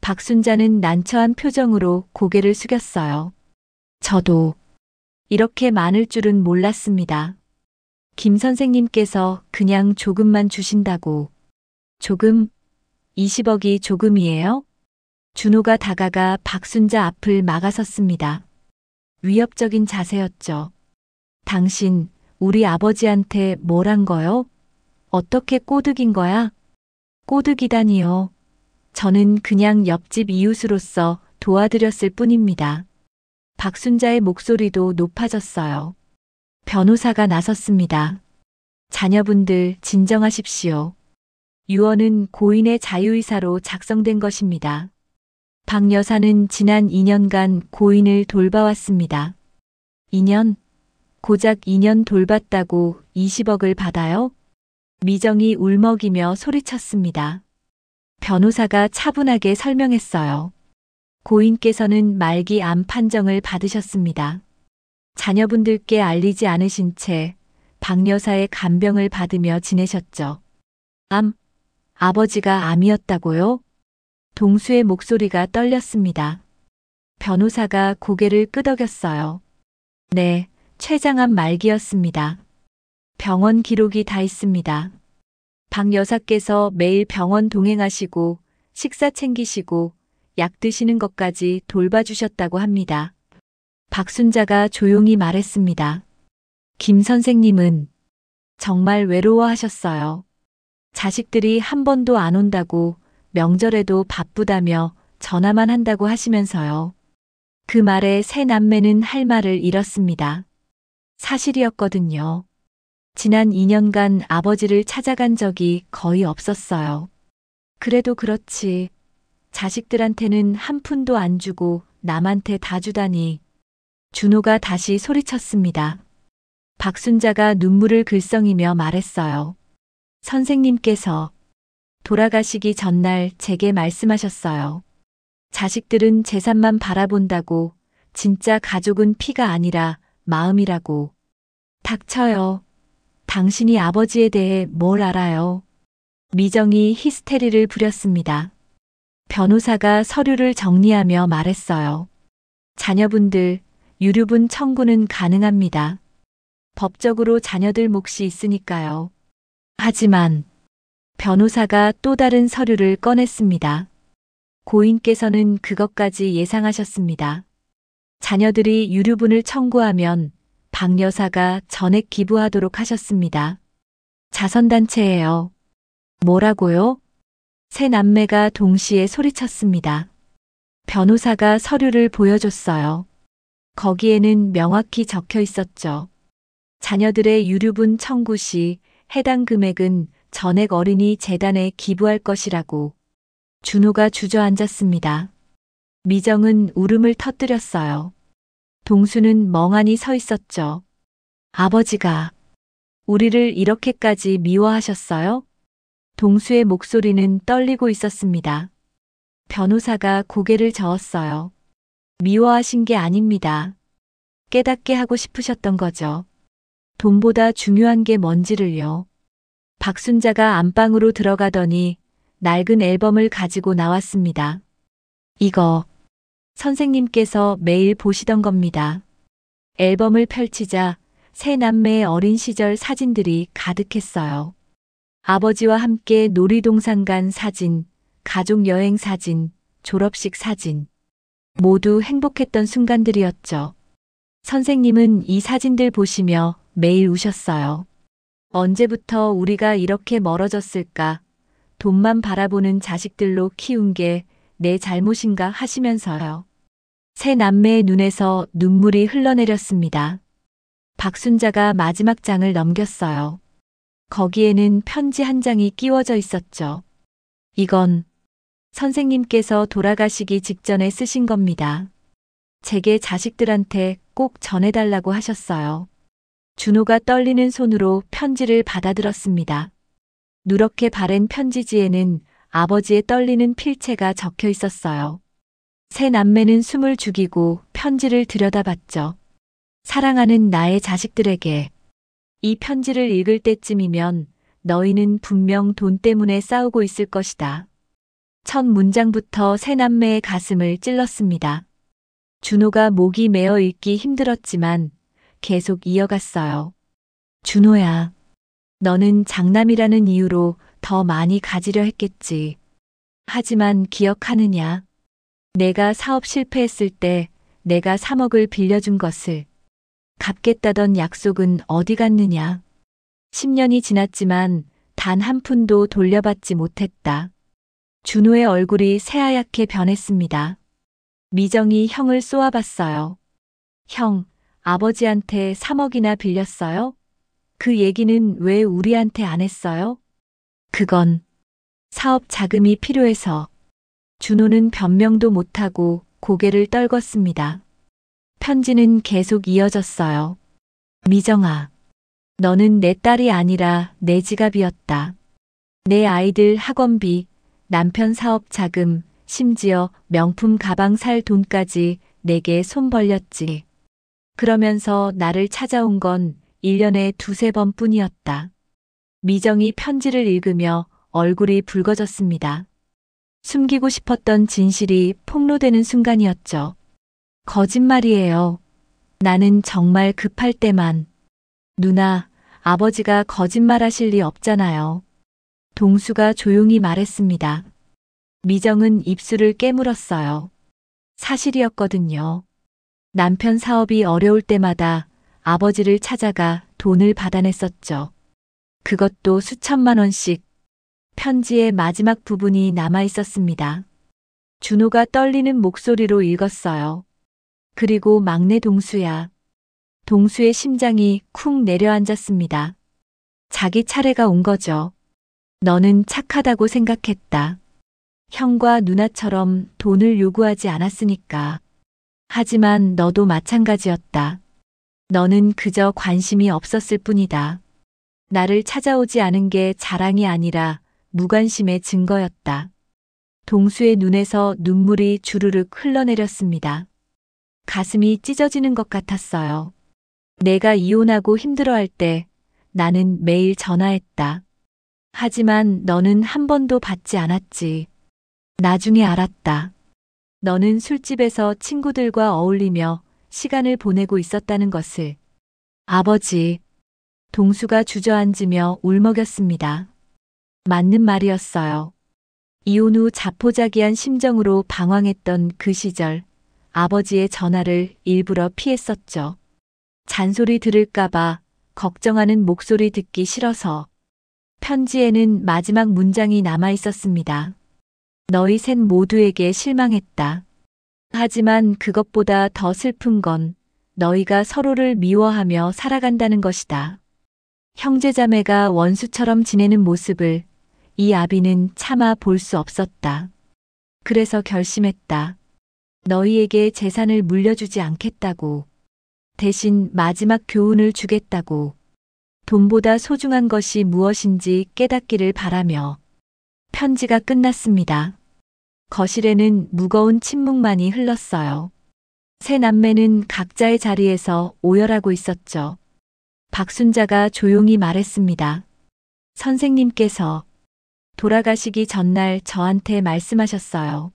박순자는 난처한 표정으로 고개를 숙였어요. 저도 이렇게 많을 줄은 몰랐습니다. 김 선생님께서 그냥 조금만 주신다고. 조금? 20억이 조금이에요? 준호가 다가가 박순자 앞을 막아섰습니다. 위협적인 자세였죠. 당신, 우리 아버지한테 뭘 한 거요? 어떻게 꼬드긴 거야? 꼬드기다니요. 저는 그냥 옆집 이웃으로서 도와드렸을 뿐입니다. 박순자의 목소리도 높아졌어요. 변호사가 나섰습니다. 자녀분들 진정하십시오. 유언은 고인의 자유의사로 작성된 것입니다. 박 여사는 지난 2년간 고인을 돌봐왔습니다. 2년? 고작 2년 돌봤다고 20억을 받아요? 미정이 울먹이며 소리쳤습니다. 변호사가 차분하게 설명했어요. 고인께서는 말기 암 판정을 받으셨습니다. 자녀분들께 알리지 않으신 채 박 여사의 간병을 받으며 지내셨죠. 암? 아버지가 암이었다고요? 동수의 목소리가 떨렸습니다. 변호사가 고개를 끄덕였어요. 네, 췌장암 말기였습니다. 병원 기록이 다 있습니다. 박 여사께서 매일 병원 동행하시고 식사 챙기시고 약 드시는 것까지 돌봐주셨다고 합니다. 박순자가 조용히 말했습니다. 김 선생님은 정말 외로워하셨어요. 자식들이 한 번도 안 온다고 명절에도 바쁘다며 전화만 한다고 하시면서요. 그 말에 새 남매는 할 말을 잃었습니다. 사실이었거든요. 지난 2년간 아버지를 찾아간 적이 거의 없었어요. 그래도 그렇지. 자식들한테는 한 푼도 안 주고 남한테 다 주다니. 준호가 다시 소리쳤습니다. 박순자가 눈물을 글썽이며 말했어요. 선생님께서 돌아가시기 전날 제게 말씀하셨어요. 자식들은 재산만 바라본다고 진짜 가족은 피가 아니라 마음이라고. 닥쳐요. 당신이 아버지에 대해 뭘 알아요? 미정이 히스테리를 부렸습니다. 변호사가 서류를 정리하며 말했어요. 자녀분들, 유류분 청구는 가능합니다. 법적으로 자녀들 몫이 있으니까요. 하지만 변호사가 또 다른 서류를 꺼냈습니다. 고인께서는 그것까지 예상하셨습니다. 자녀들이 유류분을 청구하면 박 여사가 전액 기부하도록 하셨습니다. 자선단체예요. 뭐라고요? 세 남매가 동시에 소리쳤습니다. 변호사가 서류를 보여줬어요. 거기에는 명확히 적혀 있었죠. 자녀들의 유류분 청구 시 해당 금액은 전액 어린이 재단에 기부할 것이라고. 준호가 주저앉았습니다. 미정은 울음을 터뜨렸어요. 동수는 멍하니 서 있었죠. 아버지가 우리를 이렇게까지 미워하셨어요? 동수의 목소리는 떨리고 있었습니다. 변호사가 고개를 저었어요. 미워하신 게 아닙니다. 깨닫게 하고 싶으셨던 거죠. 돈보다 중요한 게 뭔지를요. 박순자가 안방으로 들어가더니 낡은 앨범을 가지고 나왔습니다. 이거 선생님께서 매일 보시던 겁니다. 앨범을 펼치자 세 남매의 어린 시절 사진들이 가득했어요. 아버지와 함께 놀이동산 간 사진, 가족 여행 사진, 졸업식 사진. 모두 행복했던 순간들이었죠. 선생님은 이 사진들 보시며 매일 우셨어요. 언제부터 우리가 이렇게 멀어졌을까? 돈만 바라보는 자식들로 키운 게 내 잘못인가 하시면서요. 세 남매의 눈에서 눈물이 흘러내렸습니다. 박순자가 마지막 장을 넘겼어요. 거기에는 편지 한 장이 끼워져 있었죠. 이건 선생님께서 돌아가시기 직전에 쓰신 겁니다. 제게 자식들한테 꼭 전해달라고 하셨어요. 준호가 떨리는 손으로 편지를 받아들었습니다. 누렇게 바랜 편지지에는 아버지의 떨리는 필체가 적혀 있었어요. 세 남매는 숨을 죽이고 편지를 들여다봤죠. 사랑하는 나의 자식들에게. 이 편지를 읽을 때쯤이면 너희는 분명 돈 때문에 싸우고 있을 것이다. 첫 문장부터 세 남매의 가슴을 찔렀습니다. 준호가 목이 메어 읽기 힘들었지만 계속 이어갔어요. 준호야, 너는 장남이라는 이유로 더 많이 가지려 했겠지. 하지만 기억하느냐? 내가 사업 실패했을 때 내가 3억을 빌려준 것을 갚겠다던 약속은 어디 갔느냐? 10년이 지났지만 단 한 푼도 돌려받지 못했다. 준호의 얼굴이 새하얗게 변했습니다. 미정이 형을 쏘아봤어요. 형, 아버지한테 3억이나 빌렸어요? 그 얘기는 왜 우리한테 안 했어요? 그건 사업 자금이 필요해서. 준호는 변명도 못하고 고개를 떨궜습니다. 편지는 계속 이어졌어요. 미정아, 너는 내 딸이 아니라 내 지갑이었다. 내 아이들 학원비, 남편 사업 자금, 심지어 명품 가방 살 돈까지 내게 손 벌렸지. 그러면서 나를 찾아온 건 1년에 두세 번뿐이었다. 미정이 편지를 읽으며 얼굴이 붉어졌습니다. 숨기고 싶었던 진실이 폭로되는 순간이었죠. 거짓말이에요. 나는 정말 급할 때만. 누나, 아버지가 거짓말하실 리 없잖아요. 동수가 조용히 말했습니다. 미정은 입술을 깨물었어요. 사실이었거든요. 남편 사업이 어려울 때마다 아버지를 찾아가 돈을 받아냈었죠. 그것도 수천만 원씩. 편지의 마지막 부분이 남아 있었습니다. 준호가 떨리는 목소리로 읽었어요. 그리고 막내 동수야. 동수의 심장이 쿵 내려앉았습니다. 자기 차례가 온 거죠. 너는 착하다고 생각했다. 형과 누나처럼 돈을 요구하지 않았으니까. 하지만 너도 마찬가지였다. 너는 그저 관심이 없었을 뿐이다. 나를 찾아오지 않은 게 자랑이 아니라 무관심의 증거였다. 동수의 눈에서 눈물이 주르륵 흘러내렸습니다. 가슴이 찢어지는 것 같았어요. 내가 이혼하고 힘들어할 때 나는 매일 전화했다. 하지만 너는 한 번도 받지 않았지. 나중에 알았다. 너는 술집에서 친구들과 어울리며 시간을 보내고 있었다는 것을. 아버지. 동수가 주저앉으며 울먹였습니다. 맞는 말이었어요. 이혼 후 자포자기한 심정으로 방황했던 그 시절, 아버지의 전화를 일부러 피했었죠. 잔소리 들을까봐, 걱정하는 목소리 듣기 싫어서. 편지에는 마지막 문장이 남아 있었습니다. 너희 셋 모두에게 실망했다. 하지만 그것보다 더 슬픈 건 너희가 서로를 미워하며 살아간다는 것이다. 형제자매가 원수처럼 지내는 모습을 이 아비는 차마 볼 수 없었다. 그래서 결심했다. 너희에게 재산을 물려주지 않겠다고. 대신 마지막 교훈을 주겠다고. 돈보다 소중한 것이 무엇인지 깨닫기를 바라며. 편지가 끝났습니다. 거실에는 무거운 침묵만이 흘렀어요. 세 남매는 각자의 자리에서 오열하고 있었죠. 박순자가 조용히 말했습니다. 선생님께서 돌아가시기 전날 저한테 말씀하셨어요.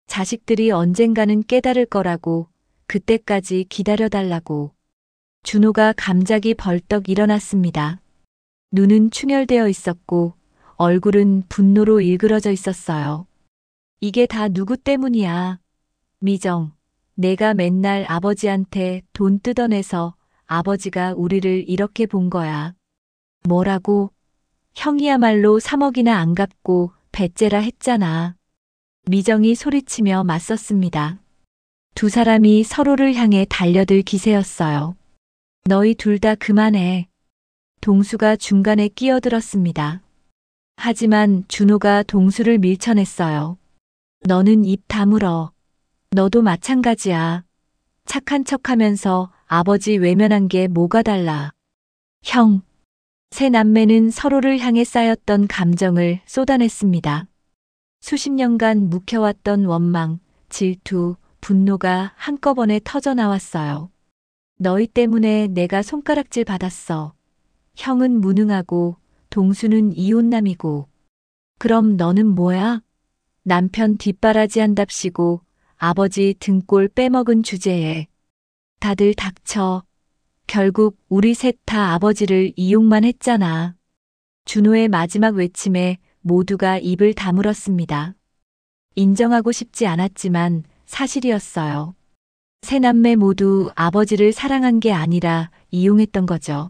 자식들이 언젠가는 깨달을 거라고, 그때까지 기다려달라고. 준호가 감작이 벌떡 일어났습니다. 눈은 충혈되어 있었고 얼굴은 분노로 일그러져 있었어요. 이게 다 누구 때문이야? 미정, 내가 맨날 아버지한테 돈 뜯어내서 아버지가 우리를 이렇게 본 거야. 뭐라고? 형이야말로 3억이나 안 갚고 배째라 했잖아. 미정이 소리치며 맞섰습니다. 두 사람이 서로를 향해 달려들 기세였어요. 너희 둘 다 그만해. 동수가 중간에 끼어들었습니다. 하지만 준호가 동수를 밀쳐냈어요. 너는 입 다물어. 너도 마찬가지야. 착한 척하면서 아버지 외면한 게 뭐가 달라. 형. 세 남매는 서로를 향해 쌓였던 감정을 쏟아냈습니다. 수십 년간 묵혀왔던 원망, 질투, 분노가 한꺼번에 터져 나왔어요. 너희 때문에 내가 손가락질 받았어. 형은 무능하고 동수는 이혼남이고. 그럼 너는 뭐야? 남편 뒷바라지한답시고 아버지 등골 빼먹은 주제에. 다들 닥쳐. 결국 우리 셋 다 아버지를 이용만 했잖아. 준호의 마지막 외침에 모두가 입을 다물었습니다. 인정하고 싶지 않았지만 사실이었어요. 세 남매 모두 아버지를 사랑한 게 아니라 이용했던 거죠.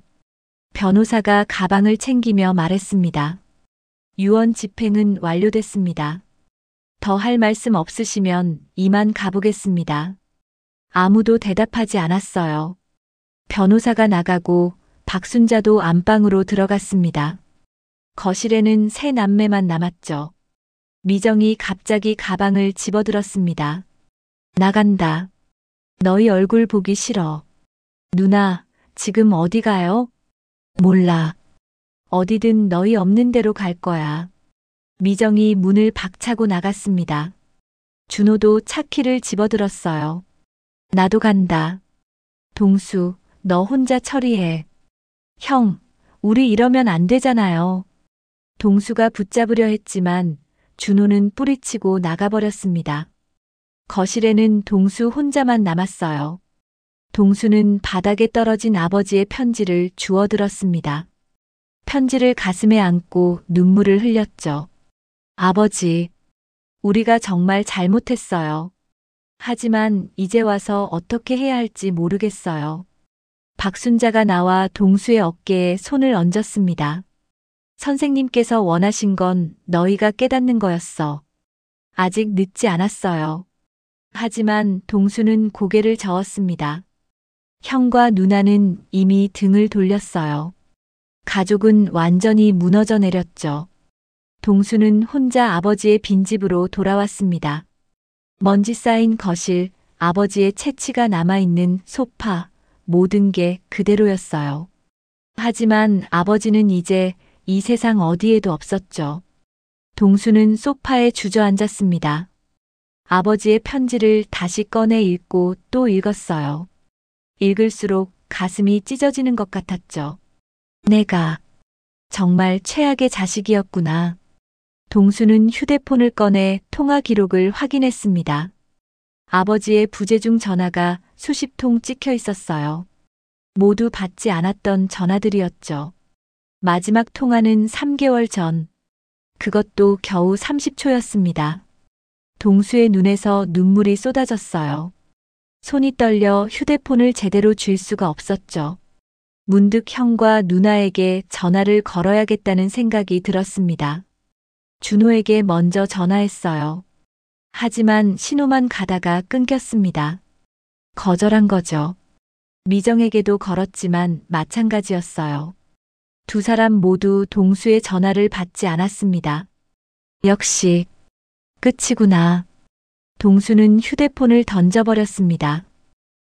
변호사가 가방을 챙기며 말했습니다. 유언 집행은 완료됐습니다. 더 할 말씀 없으시면 이만 가보겠습니다. 아무도 대답하지 않았어요. 변호사가 나가고 박순자도 안방으로 들어갔습니다. 거실에는 세 남매만 남았죠. 미정이 갑자기 가방을 집어들었습니다. 나간다. 너희 얼굴 보기 싫어. 누나, 지금 어디 가요? 몰라. 어디든 너희 없는 데로 갈 거야. 미정이 문을 박차고 나갔습니다. 준호도 차키를 집어들었어요. 나도 간다. 동수, 너 혼자 처리해. 형, 우리 이러면 안 되잖아요. 동수가 붙잡으려 했지만 준호는 뿌리치고 나가버렸습니다. 거실에는 동수 혼자만 남았어요. 동수는 바닥에 떨어진 아버지의 편지를 주워들었습니다. 편지를 가슴에 안고 눈물을 흘렸죠. 아버지, 우리가 정말 잘못했어요. 하지만 이제 와서 어떻게 해야 할지 모르겠어요. 박순자가 나와 동수의 어깨에 손을 얹었습니다. 선생님께서 원하신 건 너희가 깨닫는 거였어. 아직 늦지 않았어요. 하지만 동수는 고개를 저었습니다. 형과 누나는 이미 등을 돌렸어요. 가족은 완전히 무너져 내렸죠. 동수는 혼자 아버지의 빈집으로 돌아왔습니다. 먼지 쌓인 거실, 아버지의 채취가 남아있는 소파, 모든 게 그대로였어요. 하지만 아버지는 이제 이 세상 어디에도 없었죠. 동수는 소파에 주저앉았습니다. 아버지의 편지를 다시 꺼내 읽고 또 읽었어요. 읽을수록 가슴이 찢어지는 것 같았죠. 내가 정말 최악의 자식이었구나. 동수는 휴대폰을 꺼내 통화 기록을 확인했습니다. 아버지의 부재중 전화가 수십 통 찍혀 있었어요. 모두 받지 않았던 전화들이었죠. 마지막 통화는 3개월 전. 그것도 겨우 30초였습니다. 동수의 눈에서 눈물이 쏟아졌어요. 손이 떨려 휴대폰을 제대로 쥘 수가 없었죠. 문득 형과 누나에게 전화를 걸어야겠다는 생각이 들었습니다. 준호에게 먼저 전화했어요. 하지만 신호만 가다가 끊겼습니다. 거절한 거죠. 미정에게도 걸었지만 마찬가지였어요. 두 사람 모두 동수의 전화를 받지 않았습니다. 역시 끝이구나. 동수는 휴대폰을 던져버렸습니다.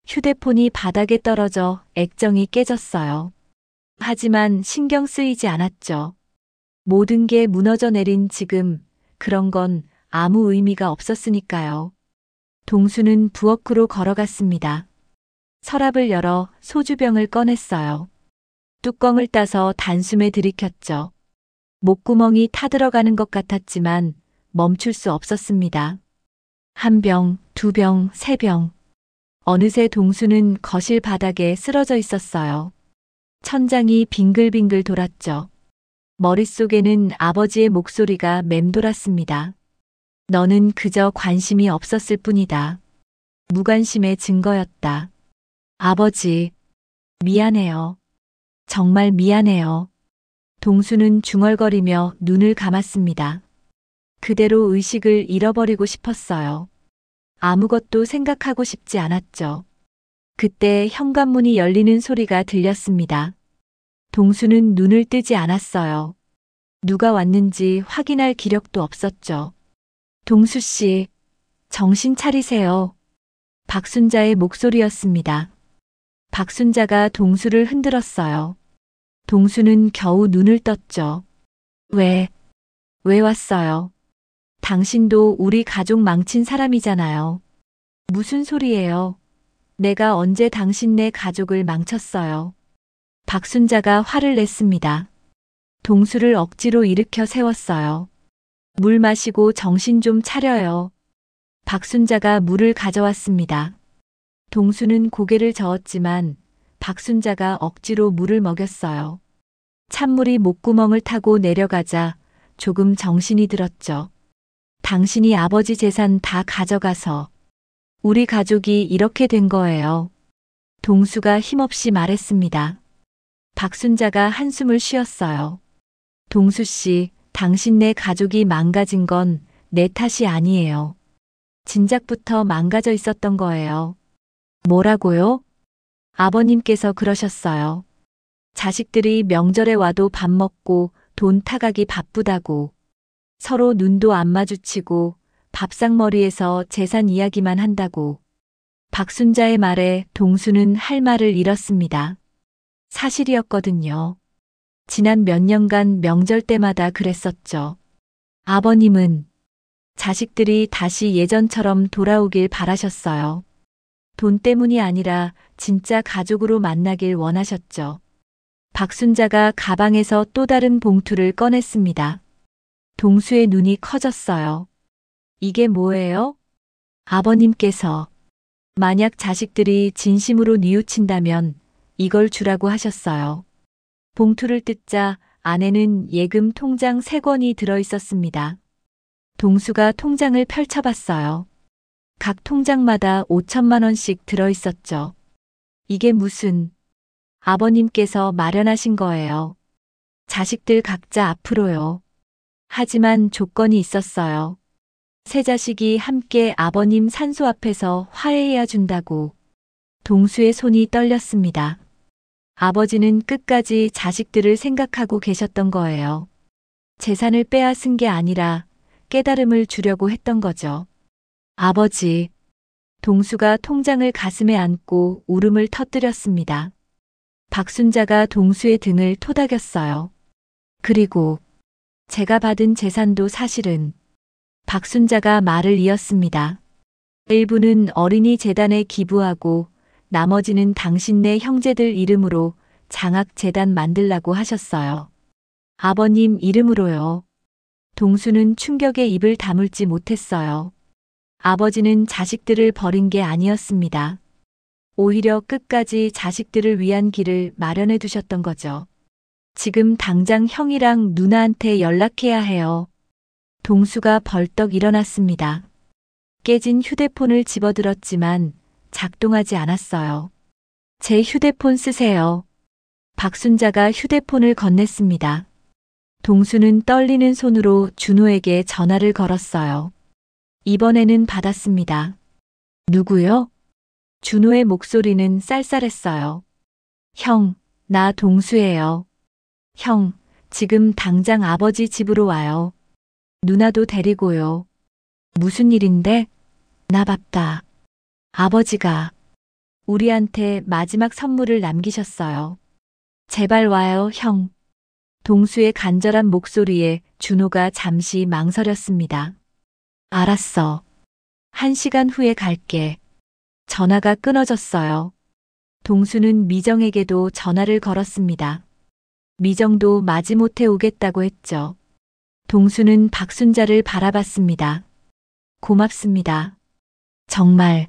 휴대폰이 바닥에 떨어져 액정이 깨졌어요. 하지만 신경 쓰이지 않았죠. 모든 게 무너져 내린 지금 그런 건 아무 의미가 없었으니까요. 동수는 부엌으로 걸어갔습니다. 서랍을 열어 소주병을 꺼냈어요. 뚜껑을 따서 단숨에 들이켰죠. 목구멍이 타들어가는 것 같았지만 멈출 수 없었습니다. 한 병, 두 병, 세 병. 어느새 동수는 거실 바닥에 쓰러져 있었어요. 천장이 빙글빙글 돌았죠. 머릿속에는 아버지의 목소리가 맴돌았습니다. 너는 그저 관심이 없었을 뿐이다. 무관심의 증거였다. 아버지, 미안해요. 정말 미안해요. 동수는 중얼거리며 눈을 감았습니다. 그대로 의식을 잃어버리고 싶었어요. 아무것도 생각하고 싶지 않았죠. 그때 현관문이 열리는 소리가 들렸습니다. 동수는 눈을 뜨지 않았어요. 누가 왔는지 확인할 기력도 없었죠. 동수 씨, 정신 차리세요. 박순자의 목소리였습니다. 박순자가 동수를 흔들었어요. 동수는 겨우 눈을 떴죠. 왜 왔어요? 당신도 우리 가족 망친 사람이잖아요. 무슨 소리예요? 내가 언제 당신네 가족을 망쳤어요? 박순자가 화를 냈습니다. 동수를 억지로 일으켜 세웠어요. 물 마시고 정신 좀 차려요. 박순자가 물을 가져왔습니다. 동수는 고개를 저었지만 박순자가 억지로 물을 먹였어요. 찬물이 목구멍을 타고 내려가자 조금 정신이 들었죠. 당신이 아버지 재산 다 가져가서 우리 가족이 이렇게 된 거예요. 동수가 힘없이 말했습니다. 박순자가 한숨을 쉬었어요. 동수 씨, 당신네 가족이 망가진 건 내 탓이 아니에요. 진작부터 망가져 있었던 거예요. 뭐라고요? 아버님께서 그러셨어요. 자식들이 명절에 와도 밥 먹고 돈 타가기 바쁘다고. 서로 눈도 안 마주치고 밥상머리에서 재산 이야기만 한다고. 박순자의 말에 동수는 할 말을 잃었습니다. 사실이었거든요. 지난 몇 년간 명절 때마다 그랬었죠. 아버님은 자식들이 다시 예전처럼 돌아오길 바라셨어요. 돈 때문이 아니라 진짜 가족으로 만나길 원하셨죠. 박순자가 가방에서 또 다른 봉투를 꺼냈습니다. 동수의 눈이 커졌어요. 이게 뭐예요? 아버님께서 만약 자식들이 진심으로 뉘우친다면 이걸 주라고 하셨어요. 봉투를 뜯자 안에는 예금 통장 3권이 들어 있었습니다. 동수가 통장을 펼쳐봤어요. 각 통장마다 5천만 원씩 들어 있었죠. 이게 무슨... 아버님께서 마련하신 거예요. 자식들 각자 앞으로요. 하지만 조건이 있었어요. 세 자식이 함께 아버님 산소 앞에서 화해해야 준다고. 동수의 손이 떨렸습니다. 아버지는 끝까지 자식들을 생각하고 계셨던 거예요. 재산을 빼앗은 게 아니라 깨달음을 주려고 했던 거죠. 아버지. 동수가 통장을 가슴에 안고 울음을 터뜨렸습니다. 박순자가 동수의 등을 토닥였어요. 그리고 제가 받은 재산도 사실은... 박순자가 말을 이었습니다. 일부는 어린이 재단에 기부하고 나머지는 당신네 형제들 이름으로 장학재단 만들라고 하셨어요. 아버님 이름으로요. 동수는 충격에 입을 다물지 못했어요. 아버지는 자식들을 버린 게 아니었습니다. 오히려 끝까지 자식들을 위한 길을 마련해 두셨던 거죠. 지금 당장 형이랑 누나한테 연락해야 해요. 동수가 벌떡 일어났습니다. 깨진 휴대폰을 집어들었지만 작동하지 않았어요. 제 휴대폰 쓰세요. 박순자가 휴대폰을 건넸습니다. 동수는 떨리는 손으로 준호에게 전화를 걸었어요. 이번에는 받았습니다. 누구요? 준호의 목소리는 쌀쌀했어요. 형, 나 동수예요. 형, 지금 당장 아버지 집으로 와요. 누나도 데리고요. 무슨 일인데? 나 바빠. 아버지가 우리한테 마지막 선물을 남기셨어요. 제발 와요, 형. 동수의 간절한 목소리에 준호가 잠시 망설였습니다. 알았어. 1시간 후에 갈게. 전화가 끊어졌어요. 동수는 미정에게도 전화를 걸었습니다. 미정도 마지못해 오겠다고 했죠. 동수는 박순자를 바라봤습니다. 고맙습니다. 정말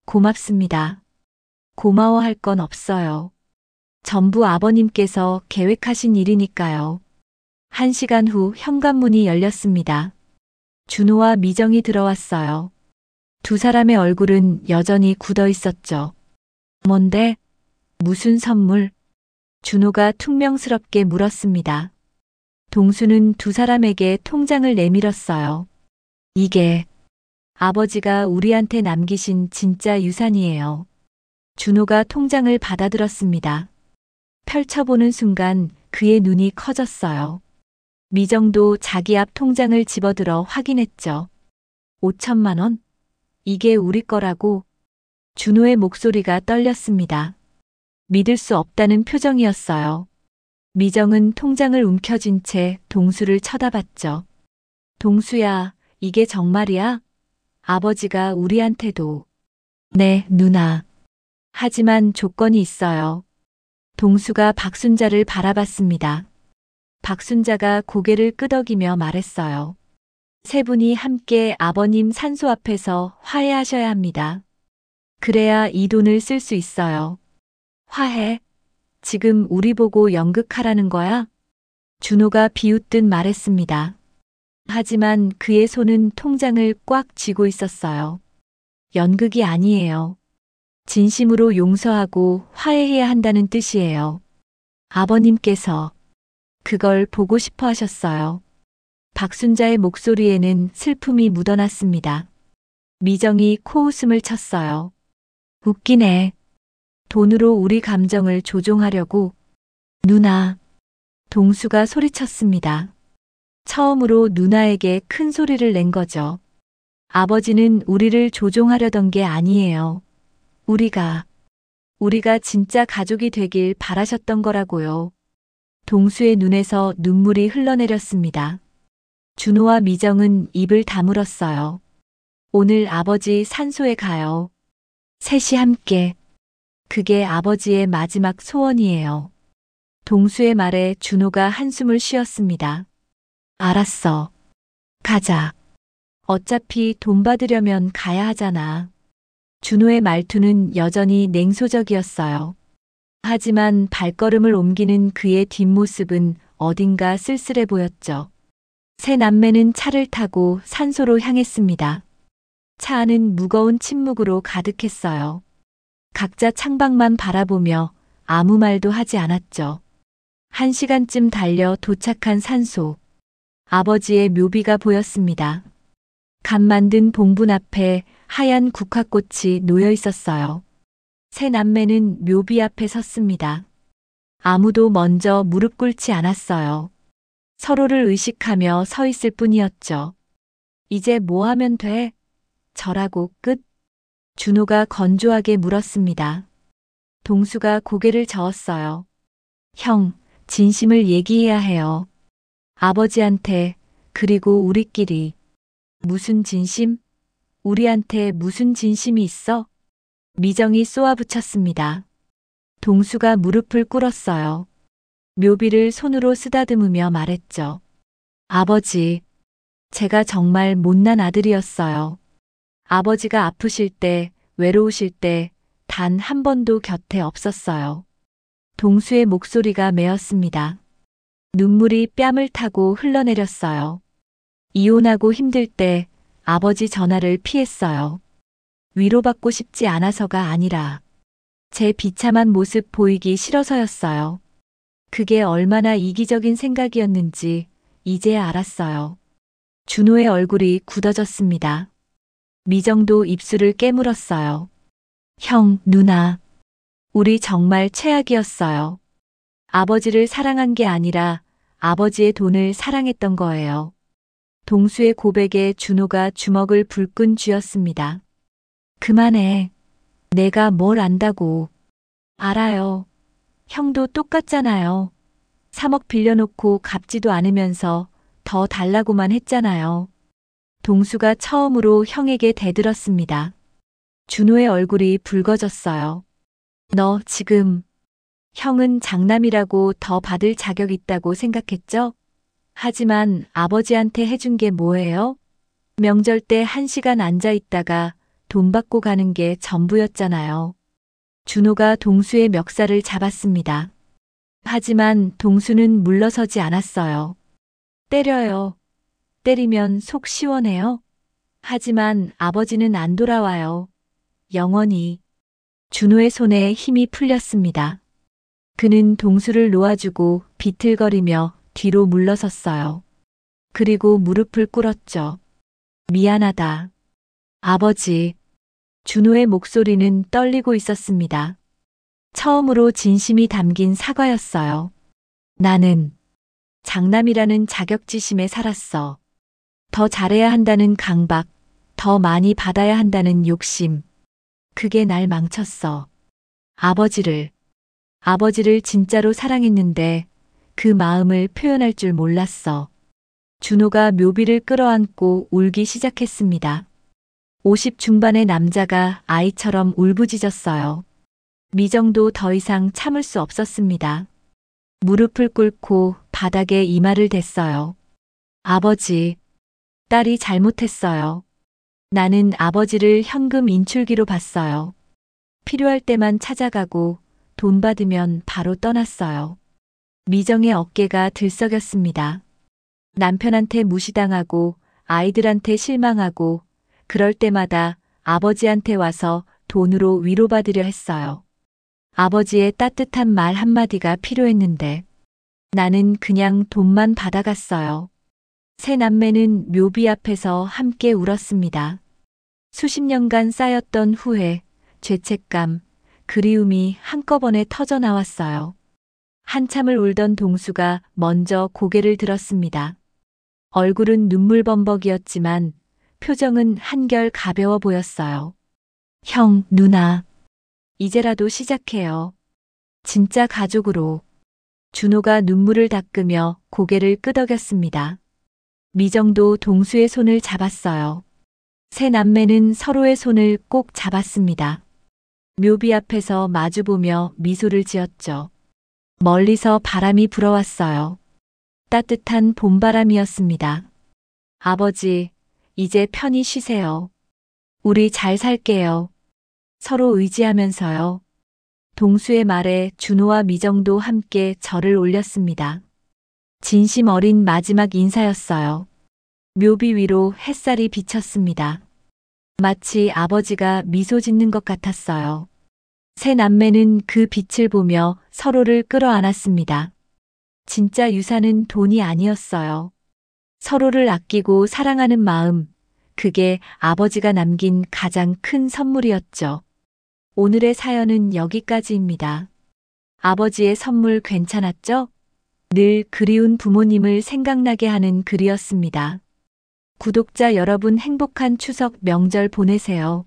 고맙습니다. 고마워할 건 없어요. 전부 아버님께서 계획하신 일이니까요. 1시간 후 현관문이 열렸습니다. 준호와 미정이 들어왔어요. 두 사람의 얼굴은 여전히 굳어 있었죠. 뭔데? 무슨 선물? 준호가 퉁명스럽게 물었습니다. 동수는 두 사람에게 통장을 내밀었어요. 이게 아버지가 우리한테 남기신 진짜 유산이에요. 준호가 통장을 받아들었습니다. 펼쳐보는 순간 그의 눈이 커졌어요. 미정도 자기 앞 통장을 집어들어 확인했죠. 5천만 원? 이게 우리 거라고? 준호의 목소리가 떨렸습니다. 믿을 수 없다는 표정이었어요. 미정은 통장을 움켜쥔 채 동수를 쳐다봤죠. 동수야, 이게 정말이야? 아버지가 우리한테도. 네, 누나. 하지만 조건이 있어요. 동수가 박순자를 바라봤습니다. 박순자가 고개를 끄덕이며 말했어요. 세 분이 함께 아버님 산소 앞에서 화해하셔야 합니다. 그래야 이 돈을 쓸 수 있어요. 화해? 지금 우리 보고 연극하라는 거야? 준호가 비웃듯 말했습니다. 하지만 그의 손은 통장을 꽉 쥐고 있었어요. 연극이 아니에요. 진심으로 용서하고 화해해야 한다는 뜻이에요. 아버님께서 그걸 보고 싶어 하셨어요. 박순자의 목소리에는 슬픔이 묻어났습니다. 미정이 코웃음을 쳤어요. 웃기네. 돈으로 우리 감정을 조종하려고. 누나. 동수가 소리쳤습니다. 처음으로 누나에게 큰 소리를 낸 거죠. 아버지는 우리를 조종하려던 게 아니에요. 우리가 진짜 가족이 되길 바라셨던 거라고요. 동수의 눈에서 눈물이 흘러내렸습니다. 준호와 미정은 입을 다물었어요. 오늘 아버지 산소에 가요. 셋이 함께. 그게 아버지의 마지막 소원이에요. 동수의 말에 준호가 한숨을 쉬었습니다. 알았어. 가자. 어차피 돈 받으려면 가야 하잖아. 준호의 말투는 여전히 냉소적이었어요. 하지만 발걸음을 옮기는 그의 뒷모습은 어딘가 쓸쓸해 보였죠. 세 남매는 차를 타고 산소로 향했습니다. 차 안은 무거운 침묵으로 가득했어요. 각자 창밖만 바라보며 아무 말도 하지 않았죠. 1시간쯤 달려 도착한 산소. 아버지의 묘비가 보였습니다. 갓 만든 봉분 앞에 하얀 국화꽃이 놓여 있었어요. 세 남매는 묘비 앞에 섰습니다. 아무도 먼저 무릎 꿇지 않았어요. 서로를 의식하며 서 있을 뿐이었죠. 이제 뭐 하면 돼? 절하고 끝? 준호가 건조하게 물었습니다. 동수가 고개를 저었어요. 형, 진심을 얘기해야 해요. 아버지한테, 그리고 우리끼리. 무슨 진심? 우리한테 무슨 진심이 있어? 미정이 쏘아붙였습니다. 동수가 무릎을 꿇었어요. 묘비를 손으로 쓰다듬으며 말했죠. 아버지, 제가 정말 못난 아들이었어요. 아버지가 아프실 때, 외로우실 때, 단 한 번도 곁에 없었어요. 동수의 목소리가 메었습니다. 눈물이 뺨을 타고 흘러내렸어요. 이혼하고 힘들 때 아버지 전화를 피했어요. 위로받고 싶지 않아서가 아니라 제 비참한 모습 보이기 싫어서였어요. 그게 얼마나 이기적인 생각이었는지 이제야 알았어요. 준호의 얼굴이 굳어졌습니다. 미정도 입술을 깨물었어요. 형, 누나, 우리 정말 최악이었어요. 아버지를 사랑한 게 아니라 아버지의 돈을 사랑했던 거예요. 동수의 고백에 준호가 주먹을 불끈 쥐었습니다. 그만해. 내가 뭘 안다고. 알아요. 형도 똑같잖아요. 3억 빌려놓고 갚지도 않으면서 더 달라고만 했잖아요. 동수가 처음으로 형에게 대들었습니다. 준호의 얼굴이 붉어졌어요. 너 지금 형은 장남이라고 더 받을 자격 있다고 생각했죠? 하지만 아버지한테 해준 게 뭐예요? 명절 때 1시간 앉아 있다가 돈 받고 가는 게 전부였잖아요. 준호가 동수의 멱살을 잡았습니다. 하지만 동수는 물러서지 않았어요. 때려요. 때리면 속 시원해요. 하지만 아버지는 안 돌아와요. 영원히. 준호의 손에 힘이 풀렸습니다. 그는 동수를 놓아주고 비틀거리며 뒤로 물러섰어요. 그리고 무릎을 꿇었죠. 미안하다. 아버지. 준호의 목소리는 떨리고 있었습니다. 처음으로 진심이 담긴 사과였어요. 나는 장남이라는 자격지심에 살았어. 더 잘해야 한다는 강박, 더 많이 받아야 한다는 욕심. 그게 날 망쳤어. 아버지를 진짜로 사랑했는데 그 마음을 표현할 줄 몰랐어. 준호가 묘비를 끌어안고 울기 시작했습니다. 50 중반의 남자가 아이처럼 울부짖었어요. 미정도 더 이상 참을 수 없었습니다. 무릎을 꿇고 바닥에 이마를 댔어요. 아버지, 딸이 잘못했어요. 나는 아버지를 현금 인출기로 봤어요. 필요할 때만 찾아가고 돈 받으면 바로 떠났어요. 미정의 어깨가 들썩였습니다. 남편한테 무시당하고 아이들한테 실망하고 그럴 때마다 아버지한테 와서 돈으로 위로받으려 했어요. 아버지의 따뜻한 말 한마디가 필요했는데 나는 그냥 돈만 받아갔어요. 세 남매는 묘비 앞에서 함께 울었습니다. 수십 년간 쌓였던 후회, 죄책감, 그리움이 한꺼번에 터져 나왔어요. 한참을 울던 동수가 먼저 고개를 들었습니다. 얼굴은 눈물범벅이었지만 표정은 한결 가벼워 보였어요. 형, 누나. 이제라도 시작해요. 진짜 가족으로. 준호가 눈물을 닦으며 고개를 끄덕였습니다. 미정도 동수의 손을 잡았어요. 세 남매는 서로의 손을 꼭 잡았습니다. 묘비 앞에서 마주보며 미소를 지었죠. 멀리서 바람이 불어왔어요. 따뜻한 봄바람이었습니다. 아버지, 이제 편히 쉬세요. 우리 잘 살게요. 서로 의지하면서요. 동수의 말에 준호와 미정도 함께 절을 올렸습니다. 진심 어린 마지막 인사였어요. 묘비 위로 햇살이 비쳤습니다. 마치 아버지가 미소 짓는 것 같았어요. 세 남매는 그 빛을 보며 서로를 끌어안았습니다. 진짜 유산은 돈이 아니었어요. 서로를 아끼고 사랑하는 마음, 그게 아버지가 남긴 가장 큰 선물이었죠. 오늘의 사연은 여기까지입니다. 아버지의 선물 괜찮았죠? 늘 그리운 부모님을 생각나게 하는 글이었습니다. 구독자 여러분 행복한 추석 명절 보내세요.